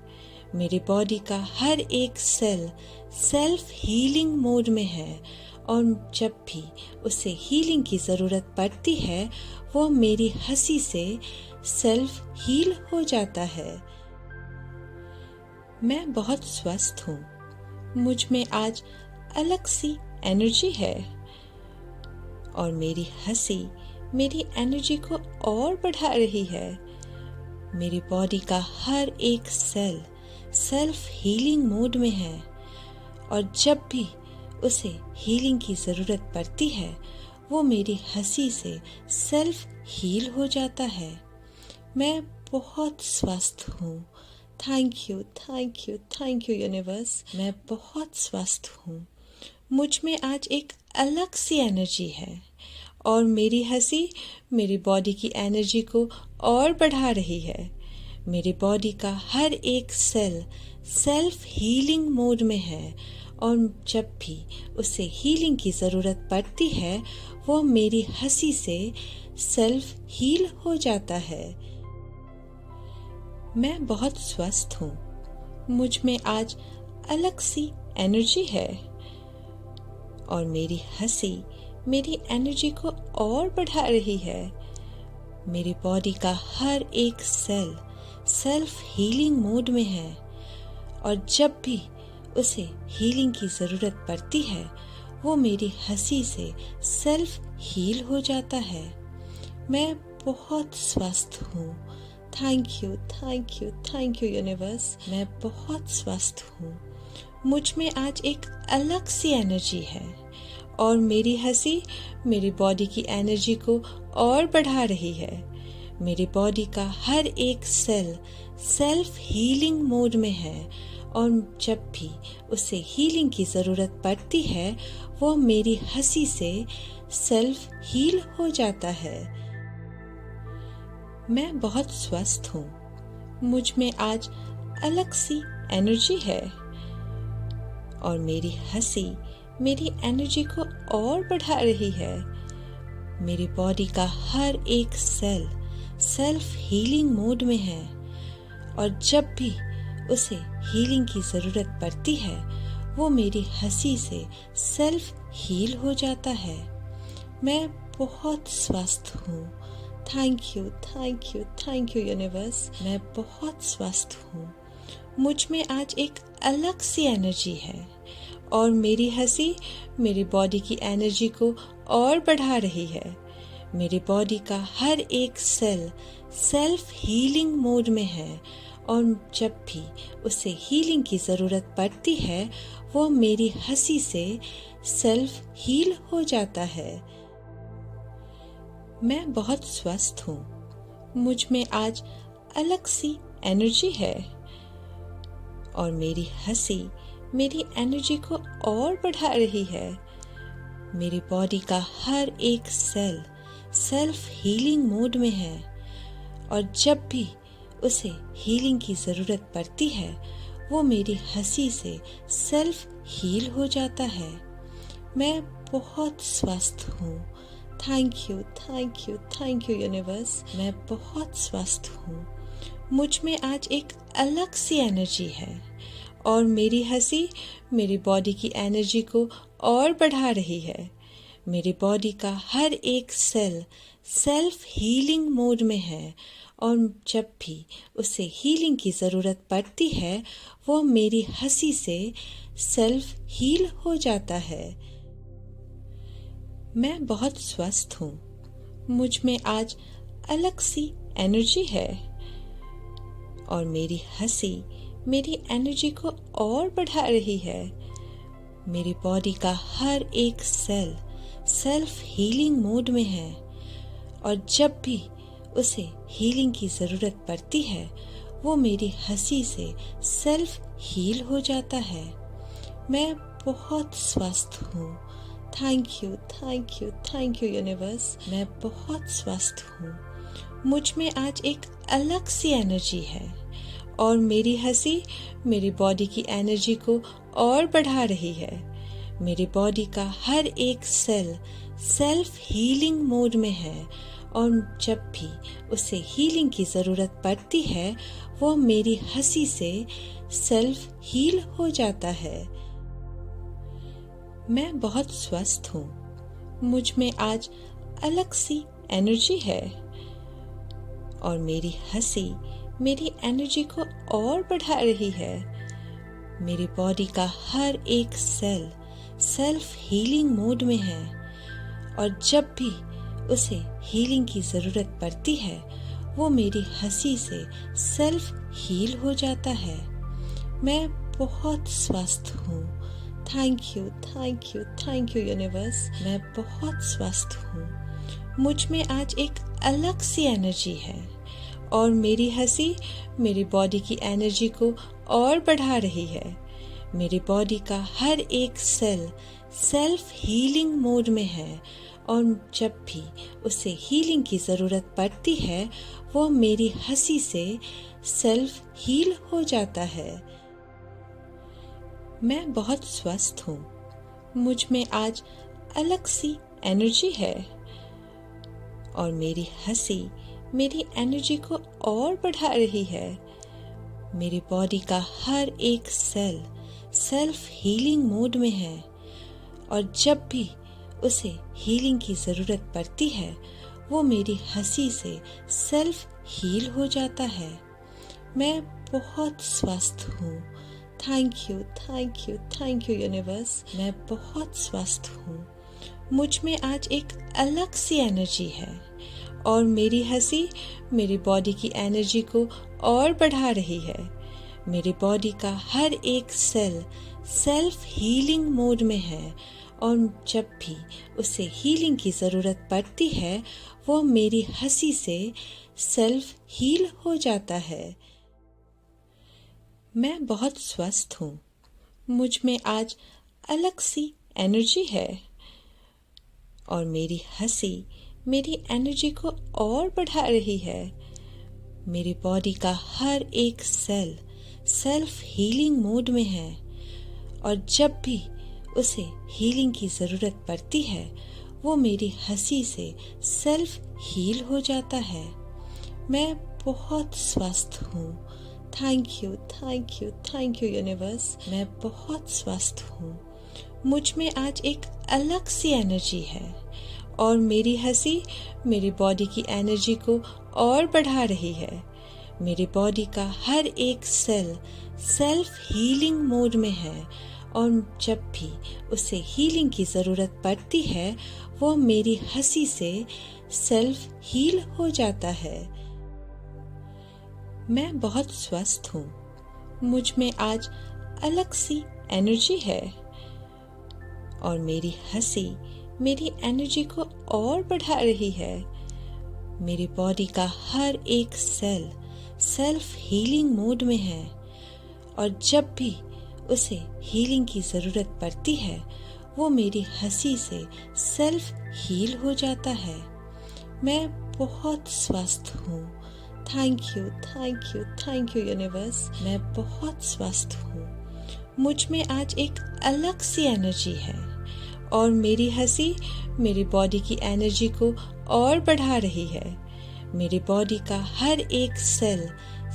मेरी बॉडी का हर एक सेल सेल्फ हीलिंग मोड में है और जब भी उसे हीलिंग की ज़रूरत पड़ती है वो मेरी हंसी से सेल्फ हील हो जाता है। मैं बहुत स्वस्थ हूँ। मुझ में आज अलग सी एनर्जी है और मेरी हंसी मेरी एनर्जी को और बढ़ा रही है। मेरी बॉडी का हर एक सेल सेल्फ हीलिंग मोड में है और जब भी उसे हीलिंग की ज़रूरत पड़ती है वो मेरी हंसी से सेल्फ हील हो जाता है। मैं बहुत स्वस्थ हूँ। Thank you, thank you, thank you universe. मैं बहुत स्वस्थ हूँ। मुझ में आज एक अलग सी एनर्जी है और मेरी हंसी मेरी बॉडी की एनर्जी को और बढ़ा रही है। मेरी बॉडी का हर एक सेल सेल्फ हीलिंग मोड में है और जब भी उसे हीलिंग की ज़रूरत पड़ती है वो मेरी हंसी से सेल्फ हील हो जाता है। मैं बहुत स्वस्थ हूँ। मुझ में आज अलग सी एनर्जी है और मेरी हंसी मेरी एनर्जी को और बढ़ा रही है। मेरी बॉडी का हर एक सेल सेल्फ हीलिंग मोड में है और जब भी उसे हीलिंग की ज़रूरत पड़ती है वो मेरी हंसी से सेल्फ हील हो जाता है। मैं बहुत स्वस्थ हूँ। Thank you, thank you, thank you universe. मैं बहुत स्वस्थ हूँ। मुझ में आज एक अलग सी एनर्जी है और मेरी हंसी मेरी बॉडी की एनर्जी को और बढ़ा रही है। मेरी बॉडी का हर एक सेल सेल्फ हीलिंग मोड में है और जब भी उसे हीलिंग की ज़रूरत पड़ती है वो मेरी हंसी से सेल्फ हील हो जाता है। मैं बहुत स्वस्थ हूँ। मुझ में आज अलग सी एनर्जी है और मेरी हंसी मेरी एनर्जी को और बढ़ा रही है। मेरी बॉडी का हर एक सेल सेल्फ हीलिंग मोड में है और जब भी उसे हीलिंग की ज़रूरत पड़ती है वो मेरी हंसी से सेल्फ हील हो जाता है। मैं बहुत स्वस्थ हूँ। Thank you, thank you, thank you universe. मैं बहुत स्वस्थ हूँ। मुझ में आज एक अलग सी एनर्जी है और मेरी हंसी मेरी बॉडी की एनर्जी को और बढ़ा रही है। मेरी बॉडी का हर एक सेल सेल्फ हीलिंग मोड में है और जब भी उसे हीलिंग की ज़रूरत पड़ती है वो मेरी हंसी से सेल्फ हील हो जाता है। मैं बहुत स्वस्थ हूँ। मुझ में आज अलग सी एनर्जी है और मेरी हंसी मेरी एनर्जी को और बढ़ा रही है। मेरी बॉडी का हर एक सेल सेल्फ हीलिंग मोड में है और जब भी उसे हीलिंग की ज़रूरत पड़ती है वो मेरी हंसी से सेल्फ हील हो जाता है। मैं बहुत स्वस्थ हूँ। Thank you, thank you, thank you universe. मैं बहुत स्वस्थ हूँ। मुझ में आज एक अलग सी एनर्जी है और मेरी हंसी मेरी बॉडी की एनर्जी को और बढ़ा रही है। मेरी बॉडी का हर एक सेल सेल्फ हीलिंग मोड में है और जब भी उसे हीलिंग की ज़रूरत पड़ती है वो मेरी हंसी से सेल्फ हील हो जाता है। मैं बहुत स्वस्थ हूँ। मुझ में आज अलग सी एनर्जी है और मेरी हंसी मेरी एनर्जी को और बढ़ा रही है। मेरी बॉडी का हर एक सेल सेल्फ हीलिंग मोड में है और जब भी उसे हीलिंग की ज़रूरत पड़ती है वो मेरी हंसी से सेल्फ हील हो जाता है। मैं बहुत स्वस्थ हूँ। Thank you, thank you, thank you universe. मैं बहुत स्वस्थ हूँ। मुझ में आज एक अलग सी एनर्जी है और मेरी हंसी मेरी बॉडी की एनर्जी को और बढ़ा रही है। मेरी बॉडी का हर एक सेल सेल्फ हीलिंग मोड में है और जब भी उसे हीलिंग की ज़रूरत पड़ती है वो मेरी हंसी से सेल्फ हील हो जाता है। मैं बहुत स्वस्थ हूँ। मुझ में आज अलग सी एनर्जी है और मेरी हंसी मेरी एनर्जी को और बढ़ा रही है। मेरी बॉडी का हर एक सेल सेल्फ हीलिंग मोड में है और जब भी उसे हीलिंग की ज़रूरत पड़ती है वो मेरी हंसी से सेल्फ हील हो जाता है। मैं बहुत स्वस्थ हूँ। Thank you, thank you, thank you universe. मैं बहुत स्वस्थ हूँ। मुझ में आज एक अलग सी एनर्जी है और मेरी हंसी मेरी बॉडी की एनर्जी को और बढ़ा रही है। मेरी बॉडी का हर एक सेल सेल्फ हीलिंग मोड में है और जब भी उसे हीलिंग की ज़रूरत पड़ती है वो मेरी हंसी से सेल्फ हील हो जाता है। मैं बहुत स्वस्थ हूँ। मुझ में आज अलग सी एनर्जी है और मेरी हंसी मेरी एनर्जी को और बढ़ा रही है। मेरी बॉडी का हर एक सेल सेल्फ हीलिंग मोड में है और जब भी उसे हीलिंग की ज़रूरत पड़ती है वो मेरी हंसी से सेल्फ हील हो जाता है। मैं बहुत स्वस्थ हूँ। Thank you, thank you, thank you universe. मैं बहुत स्वस्थ हूँ। मुझ में आज एक अलग सी एनर्जी है और मेरी हंसी मेरी बॉडी की एनर्जी को और बढ़ा रही है। मेरी बॉडी का हर एक सेल सेल्फ हीलिंग मोड में है और जब भी उसे हीलिंग की ज़रूरत पड़ती है वो मेरी हंसी से सेल्फ हील हो जाता है। मैं बहुत स्वस्थ हूँ। मुझ में आज अलग सी एनर्जी है और मेरी हंसी मेरी एनर्जी को और बढ़ा रही है। मेरी बॉडी का हर एक सेल सेल्फ हीलिंग मोड में है और जब भी उसे हीलिंग की ज़रूरत पड़ती है वो मेरी हंसी से सेल्फ हील हो जाता है। मैं बहुत स्वस्थ हूँ। Thank you, thank you, thank you universe. मैं बहुत स्वस्थ हूँ। मुझ में आज एक अलग सी एनर्जी है और मेरी हंसी मेरी बॉडी की एनर्जी को और बढ़ा रही है। मेरी बॉडी का हर एक सेल सेल्फ हीलिंग मोड में है और जब भी उसे हीलिंग की ज़रूरत पड़ती है वो मेरी हंसी से सेल्फ हील हो जाता है। मैं बहुत स्वस्थ हूँ। मुझ में आज अलग सी एनर्जी है और मेरी हंसी मेरी एनर्जी को और बढ़ा रही है। मेरी बॉडी का हर एक सेल सेल्फ हीलिंग मोड में है और जब भी उसे हीलिंग की ज़रूरत पड़ती है वो मेरी हंसी से सेल्फ हील हो जाता है। मैं बहुत स्वस्थ हूँ। Thank you universe. मैं बहुत स्वस्थ हूँ। मुझ में आज एक अलग सी एनर्जी है और मेरी हंसी मेरी बॉडी की एनर्जी को और बढ़ा रही है। मेरी बॉडी का हर एक सेल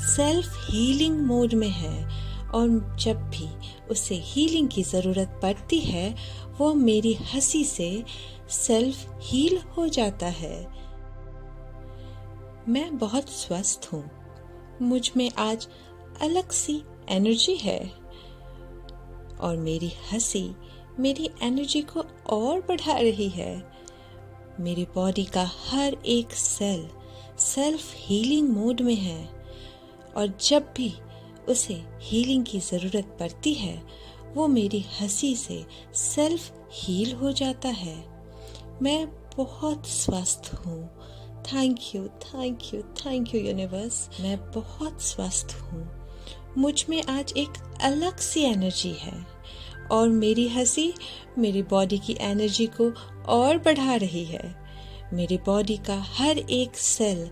सेल्फ हीलिंग मोड में है और जब भी उसे हीलिंग की ज़रूरत पड़ती है वो मेरी हंसी से सेल्फ हील हो जाता है। मैं बहुत स्वस्थ हूँ। मुझ में आज अलग सी एनर्जी है और मेरी हंसी मेरी एनर्जी को और बढ़ा रही है। मेरी बॉडी का हर एक सेल सेल्फ हीलिंग मोड में है और जब भी उसे हीलिंग की ज़रूरत पड़ती है वो मेरी हंसी से सेल्फ हील हो जाता है। मैं बहुत स्वस्थ हूँ। Thank you universe. मैं बहुत स्वस्थ हूँ। मुझ में आज एक अलग सी एनर्जी है और मेरी हंसी मेरी बॉडी की एनर्जी को और बढ़ा रही है। मेरी बॉडी का हर एक सेल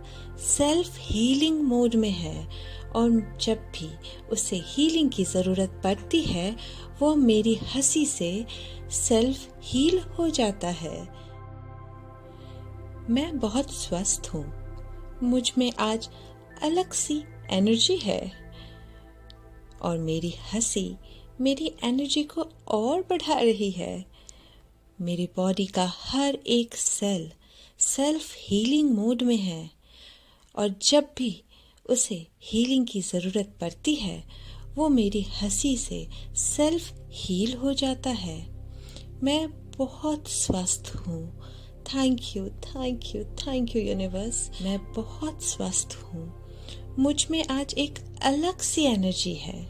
सेल्फ हीलिंग मोड में है और जब भी उसे हीलिंग की ज़रूरत पड़ती है वो मेरी हंसी से सेल्फ हील हो जाता है। मैं बहुत स्वस्थ हूँ। मुझ में आज अलग सी एनर्जी है और मेरी हंसी मेरी एनर्जी को और बढ़ा रही है। मेरी बॉडी का हर एक सेल सेल्फ हीलिंग मोड में है और जब भी उसे हीलिंग की ज़रूरत पड़ती है वो मेरी हंसी से सेल्फ हील हो जाता है। मैं बहुत स्वस्थ हूँ। Thank you universe. मैं बहुत स्वस्थ हूँ। मुझ में आज एक अलग सी एनर्जी है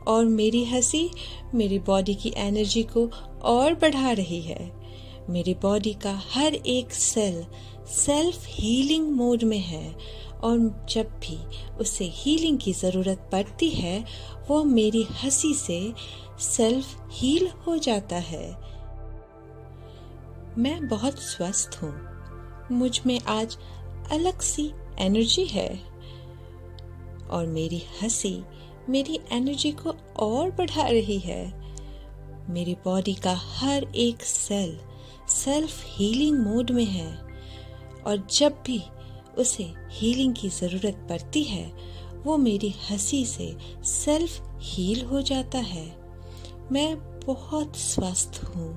और मेरी हंसी मेरी बॉडी की एनर्जी को और बढ़ा रही है। मेरी बॉडी का हर एक सेल सेल्फ हीलिंग मोड में है और जब भी उसे हीलिंग की ज़रूरत पड़ती है वो मेरी हंसी से सेल्फ हील हो जाता है। मैं बहुत स्वस्थ हूँ। मुझ में आज अलग सी एनर्जी है और मेरी हंसी मेरी एनर्जी को और बढ़ा रही है। मेरी बॉडी का हर एक सेल सेल्फ हीलिंग मोड में है और जब भी उसे हीलिंग की ज़रूरत पड़ती है वो मेरी हंसी से सेल्फ हील हो जाता है। मैं बहुत स्वस्थ हूँ।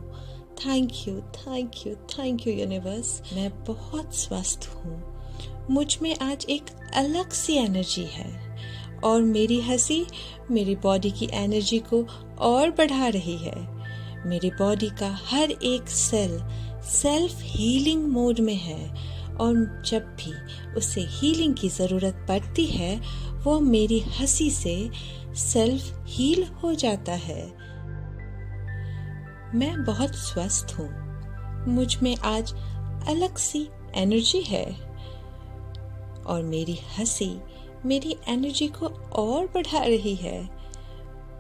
Thank you universe. मैं बहुत स्वस्थ हूँ। मुझ में आज एक अलग सी एनर्जी है और मेरी हंसी मेरी बॉडी की एनर्जी को और बढ़ा रही है। मेरी बॉडी का हर एक सेल सेल्फ हीलिंग मोड में है और जब भी उसे हीलिंग की ज़रूरत पड़ती है वो मेरी हंसी से सेल्फ हील हो जाता है। मैं बहुत स्वस्थ हूँ। मुझ में आज अलग सी एनर्जी है और मेरी हंसी मेरी एनर्जी को और बढ़ा रही है।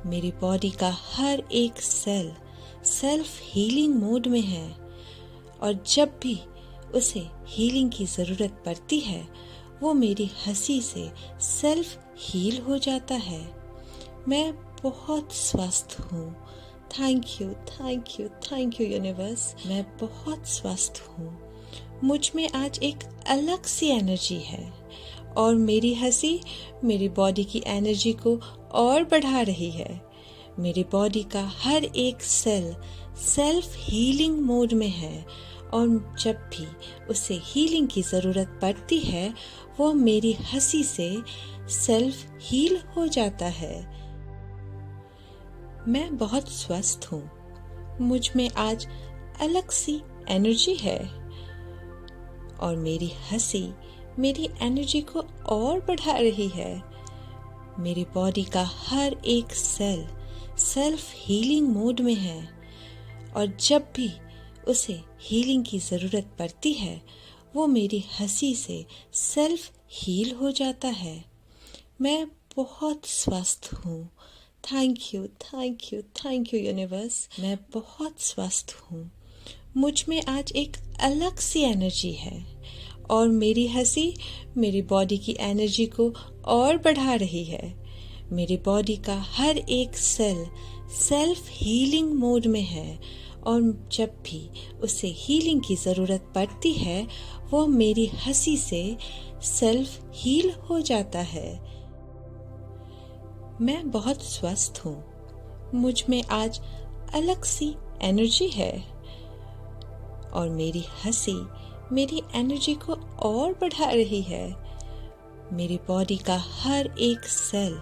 मेरी बॉडी का हर एक सेल सेल्फ हीलिंग मोड में है और जब भी उसे हीलिंग की ज़रूरत पड़ती है वो मेरी हंसी से सेल्फ हील हो जाता है। मैं बहुत स्वस्थ हूँ। Thank you universe. मैं बहुत स्वस्थ हूँ। मुझ में आज एक अलग सी एनर्जी है और मेरी हंसी मेरी बॉडी की एनर्जी को और बढ़ा रही है। मेरी बॉडी का हर एक सेल सेल्फ हीलिंग मोड में है और जब भी उसे हीलिंग की ज़रूरत पड़ती है वो मेरी हंसी से सेल्फ हील हो जाता है। मैं बहुत स्वस्थ हूँ। मुझ में आज अलग सी एनर्जी है और मेरी हंसी मेरी एनर्जी को और बढ़ा रही है। मेरी बॉडी का हर एक सेल सेल्फ हीलिंग मोड में है और जब भी उसे हीलिंग की ज़रूरत पड़ती है वो मेरी हंसी से सेल्फ हील हो जाता है। मैं बहुत स्वस्थ हूँ। Thank you universe. मैं बहुत स्वस्थ हूँ। मुझ में आज एक अलग सी एनर्जी है और मेरी हंसी मेरी बॉडी की एनर्जी को और बढ़ा रही है। मेरी बॉडी का हर एक सेल सेल्फ हीलिंग मोड में है और जब भी उसे हीलिंग की ज़रूरत पड़ती है वो मेरी हंसी से सेल्फ हील हो जाता है। मैं बहुत स्वस्थ हूँ। मुझ में आज अलग सी एनर्जी है और मेरी हंसी मेरी एनर्जी को और बढ़ा रही है। मेरी बॉडी का हर एक सेल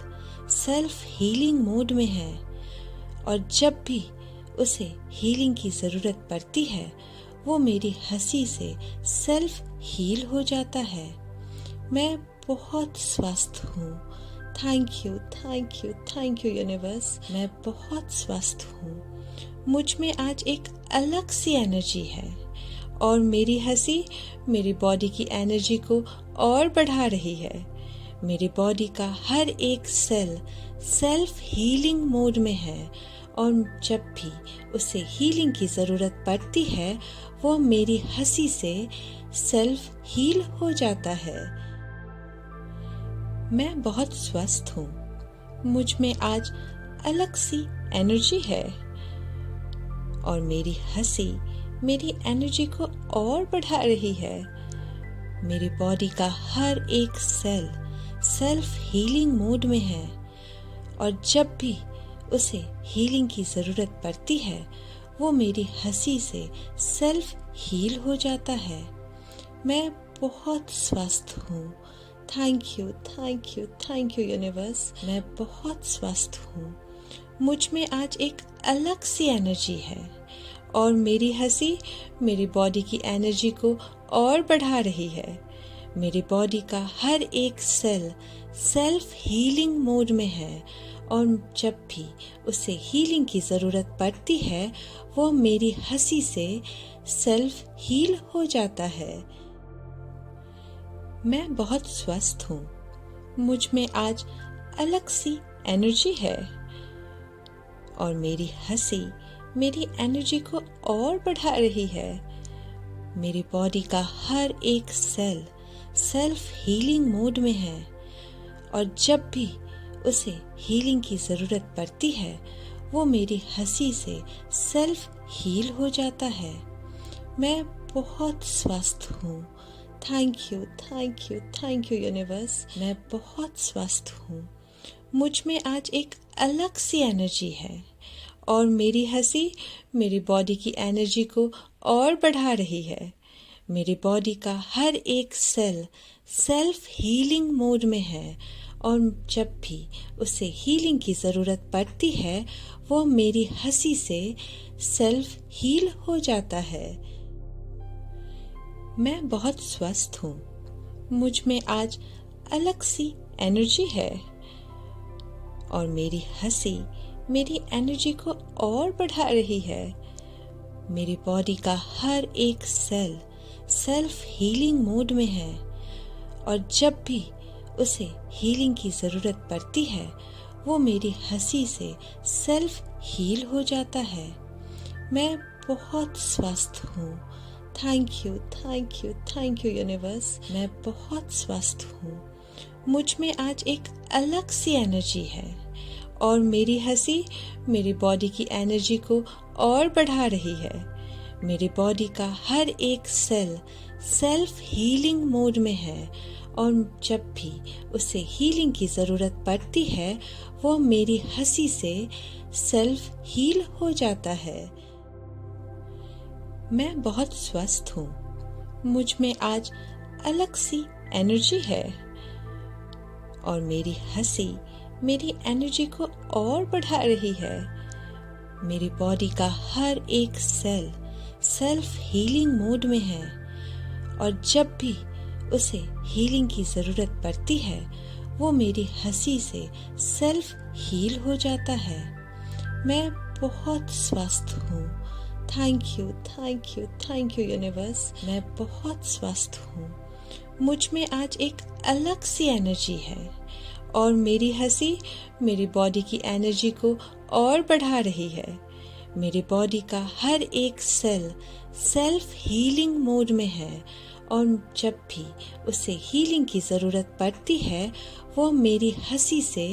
सेल्फ हीलिंग मोड में है और जब भी उसे हीलिंग की ज़रूरत पड़ती है वो मेरी हंसी से सेल्फ हील हो जाता है। मैं बहुत स्वस्थ हूँ। Thank you, thank you, thank you universe. मैं बहुत स्वस्थ हूँ। मुझ में आज एक अलग सी एनर्जी है और मेरी हंसी मेरी बॉडी की एनर्जी को और बढ़ा रही है। मेरी बॉडी का हर एक सेल सेल्फ हीलिंग मोड में है और जब भी उसे हीलिंग की ज़रूरत पड़ती है वो मेरी हंसी से सेल्फ हील हो जाता है। मैं बहुत स्वस्थ हूँ। मुझ में आज अलग सी एनर्जी है और मेरी हंसी मेरी एनर्जी को और बढ़ा रही है। मेरी बॉडी का हर एक सेल सेल्फ हीलिंग मोड में है और जब भी उसे हीलिंग की ज़रूरत पड़ती है वो मेरी हंसी से सेल्फ हील हो जाता है। मैं बहुत स्वस्थ हूँ। Thank you, thank you, thank you universe. मैं बहुत स्वस्थ हूँ। मुझ में आज एक अलग सी एनर्जी है और मेरी हंसी मेरी बॉडी की एनर्जी को और बढ़ा रही है। मेरी बॉडी का हर एक सेल सेल्फ हीलिंग मोड में है और जब भी उसे हीलिंग की ज़रूरत पड़ती है वो मेरी हंसी से सेल्फ हील हो जाता है। मैं बहुत स्वस्थ हूँ। मुझ में आज अलग सी एनर्जी है और मेरी हंसी मेरी एनर्जी को और बढ़ा रही है। मेरी बॉडी का हर एक सेल सेल्फ हीलिंग मोड में है और जब भी उसे हीलिंग की ज़रूरत पड़ती है वो मेरी हंसी से सेल्फ हील हो जाता है। मैं बहुत स्वस्थ हूँ। Thank you, thank you, thank you universe. मैं बहुत स्वस्थ हूँ। मुझ में आज एक अलग सी एनर्जी है और मेरी हंसी मेरी बॉडी की एनर्जी को और बढ़ा रही है। मेरी बॉडी का हर एक सेल सेल्फ हीलिंग मोड में है और जब भी उसे हीलिंग की ज़रूरत पड़ती है वो मेरी हंसी से सेल्फ हील हो जाता है। मैं बहुत स्वस्थ हूँ। मुझ में आज अलग सी एनर्जी है और मेरी हंसी मेरी एनर्जी को और बढ़ा रही है। मेरी बॉडी का हर एक सेल सेल्फ हीलिंग मोड में है और जब भी उसे हीलिंग की ज़रूरत पड़ती है वो मेरी हंसी से सेल्फ हील हो जाता है। मैं बहुत स्वस्थ हूँ। Thank you, thank you, thank you universe. मैं बहुत स्वस्थ हूँ। मुझ में आज एक अलग सी एनर्जी है और मेरी हंसी मेरी बॉडी की एनर्जी को और बढ़ा रही है। मेरी बॉडी का हर एक सेल सेल्फ हीलिंग मोड में है और जब भी उसे हीलिंग की ज़रूरत पड़ती है वो मेरी हंसी से सेल्फ हील हो जाता है। मैं बहुत स्वस्थ हूँ। मुझ में आज अलग सी एनर्जी है और मेरी हंसी मेरी एनर्जी को और बढ़ा रही है। मेरी बॉडी का हर एक सेल सेल्फ हीलिंग मोड में है और जब भी उसे हीलिंग की ज़रूरत पड़ती है वो मेरी हंसी से सेल्फ हील हो जाता है। मैं बहुत स्वस्थ हूँ। Thank you, thank you, thank you universe. मैं बहुत स्वस्थ हूँ। मुझ में आज एक अलग सी एनर्जी है और मेरी हंसी मेरी बॉडी की एनर्जी को और बढ़ा रही है। मेरी बॉडी का हर एक सेल सेल्फ हीलिंग मोड में है और जब भी उसे हीलिंग की ज़रूरत पड़ती है वो मेरी हंसी से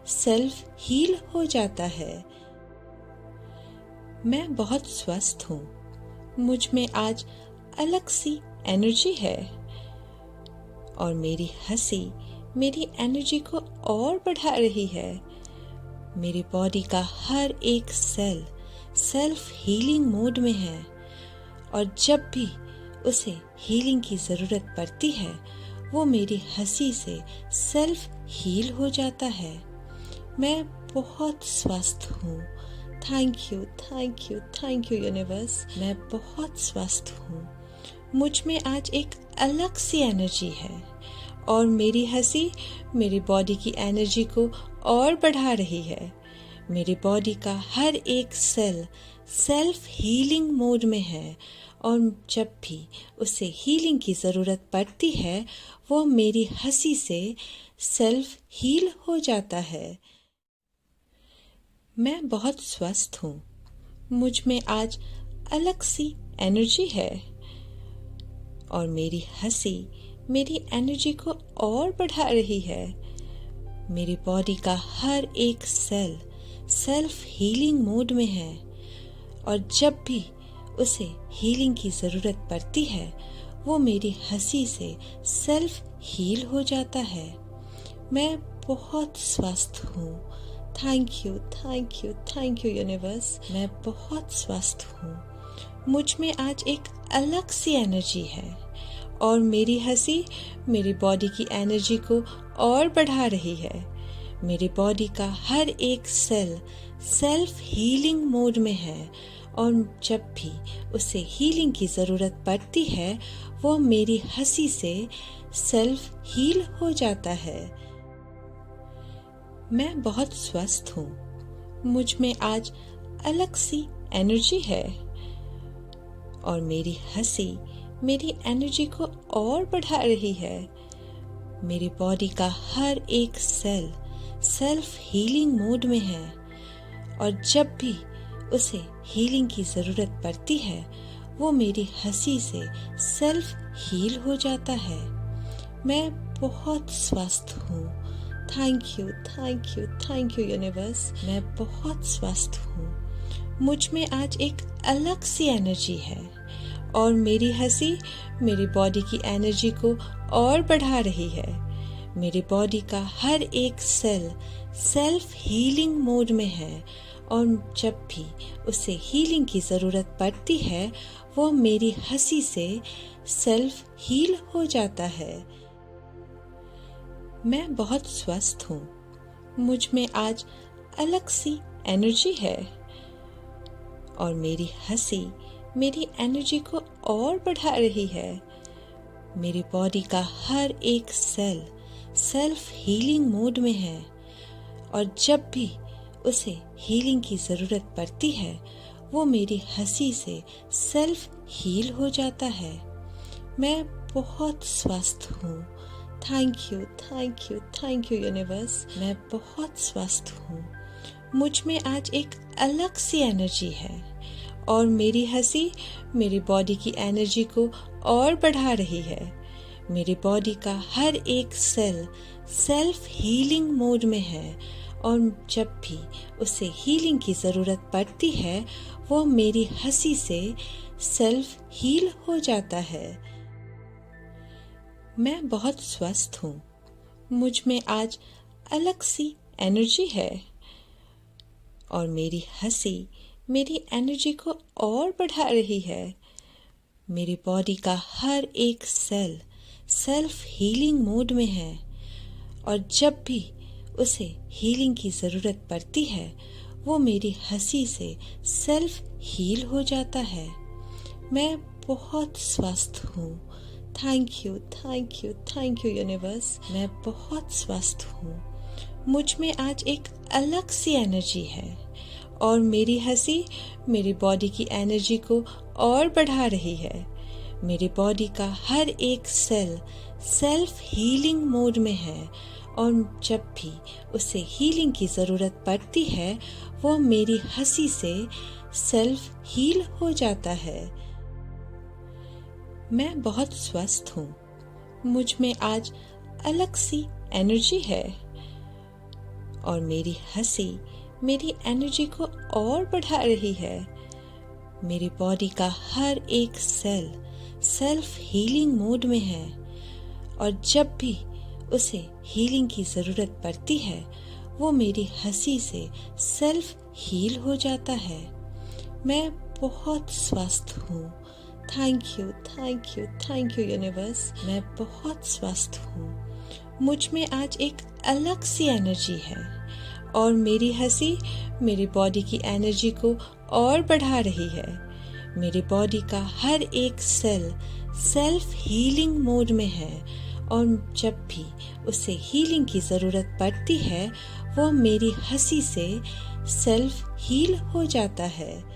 सेल्फ हील हो जाता है। मैं बहुत स्वस्थ हूँ। मुझ में आज अलग सी एनर्जी है और मेरी हंसी मेरी एनर्जी को और बढ़ा रही है। मेरी बॉडी का हर एक सेल सेल्फ हीलिंग मोड में है और जब भी उसे हीलिंग की ज़रूरत पड़ती है वो मेरी हंसी से सेल्फ हील हो जाता है। मैं बहुत स्वस्थ हूँ। Thank you, thank you, thank you universe. मैं बहुत स्वस्थ हूँ। मुझ में आज एक अलग सी एनर्जी है और मेरी हंसी मेरी बॉडी की एनर्जी को और बढ़ा रही है। मेरी बॉडी का हर एक सेल सेल्फ हीलिंग मोड में है और जब भी उसे हीलिंग की ज़रूरत पड़ती है वो मेरी हंसी से सेल्फ हील हो जाता है। मैं बहुत स्वस्थ हूँ। मुझ में आज अलग सी एनर्जी है और मेरी हंसी मेरी एनर्जी को और बढ़ा रही है। मेरी बॉडी का हर एक सेल सेल्फ हीलिंग मोड में है और जब भी उसे हीलिंग की ज़रूरत पड़ती है वो मेरी हंसी से सेल्फ हील हो जाता है। मैं बहुत स्वस्थ हूँ। Thank you, thank you, thank you universe. मैं बहुत स्वस्थ हूँ। मुझ में आज एक अलग सी एनर्जी है और मेरी हंसी मेरी बॉडी की एनर्जी को और बढ़ा रही है। मेरी बॉडी का हर एक सेल सेल्फ हीलिंग मोड में है और जब भी उसे हीलिंग की ज़रूरत पड़ती है वो मेरी हंसी से सेल्फ हील हो जाता है। मैं बहुत स्वस्थ हूँ। मुझ में आज अलग सी एनर्जी है और मेरी हंसी मेरी एनर्जी को और बढ़ा रही है। मेरी बॉडी का हर एक सेल सेल्फ हीलिंग मोड में है और जब भी उसे हीलिंग की ज़रूरत पड़ती है वो मेरी हंसी से सेल्फ हील हो जाता है। मैं बहुत स्वस्थ हूँ। Thank you, thank you, thank you universe. मैं बहुत स्वस्थ हूँ। मुझ में आज एक अलग सी एनर्जी है और मेरी हंसी मेरी बॉडी की एनर्जी को और बढ़ा रही है। मेरी बॉडी का हर एक सेल सेल्फ हीलिंग मोड में है और जब भी उसे हीलिंग की ज़रूरत पड़ती है वो मेरी हंसी से सेल्फ हील हो जाता है। मैं बहुत स्वस्थ हूँ। मुझ में आज अलग सी एनर्जी है और मेरी हंसी मेरी एनर्जी को और बढ़ा रही है। मेरी बॉडी का हर एक सेल सेल्फ हीलिंग मोड में है और जब भी उसे हीलिंग की ज़रूरत पड़ती है वो मेरी हंसी से सेल्फ हील हो जाता है। मैं बहुत स्वस्थ हूँ। Thank you, thank you, thank you universe. मैं बहुत स्वस्थ हूँ। मुझ में आज एक अलग सी एनर्जी है और मेरी हंसी मेरी बॉडी की एनर्जी को और बढ़ा रही है। मेरी बॉडी का हर एक सेल सेल्फ हीलिंग मोड में है और जब भी उसे हीलिंग की ज़रूरत पड़ती है वो मेरी हंसी से सेल्फ हील हो जाता है। मैं बहुत स्वस्थ हूँ। मुझ में आज अलग सी एनर्जी है और मेरी हंसी मेरी एनर्जी को और बढ़ा रही है। मेरी बॉडी का हर एक सेल सेल्फ हीलिंग मोड में है और जब भी उसे हीलिंग की ज़रूरत पड़ती है वो मेरी हंसी से सेल्फ हील हो जाता है। मैं बहुत स्वस्थ हूँ। Thank you, thank you, thank you universe. मैं बहुत स्वस्थ हूँ। मुझ में आज एक अलग सी एनर्जी है और मेरी हंसी मेरी बॉडी की एनर्जी को और बढ़ा रही है। मेरी बॉडी का हर एक सेल सेल्फ हीलिंग मोड में है और जब भी उसे हीलिंग की ज़रूरत पड़ती है वो मेरी हंसी से सेल्फ हील हो जाता है। मैं बहुत स्वस्थ हूँ। मुझ में आज अलग सी एनर्जी है और मेरी हंसी मेरी एनर्जी को और बढ़ा रही है। मेरी बॉडी का हर एक सेल सेल्फ हीलिंग मोड में है और जब भी उसे हीलिंग की ज़रूरत पड़ती है वो मेरी हंसी से सेल्फ हील हो जाता है। मैं बहुत स्वस्थ हूँ। Thank you, thank you, thank you universe. मैं बहुत स्वस्थ हूँ। मुझ में आज एक अलग सी एनर्जी है और मेरी हंसी मेरी बॉडी की एनर्जी को और बढ़ा रही है। मेरी बॉडी का हर एक सेल सेल्फ हीलिंग मोड में है और जब भी उसे हीलिंग की ज़रूरत पड़ती है वो मेरी हंसी से सेल्फ हील हो जाता है।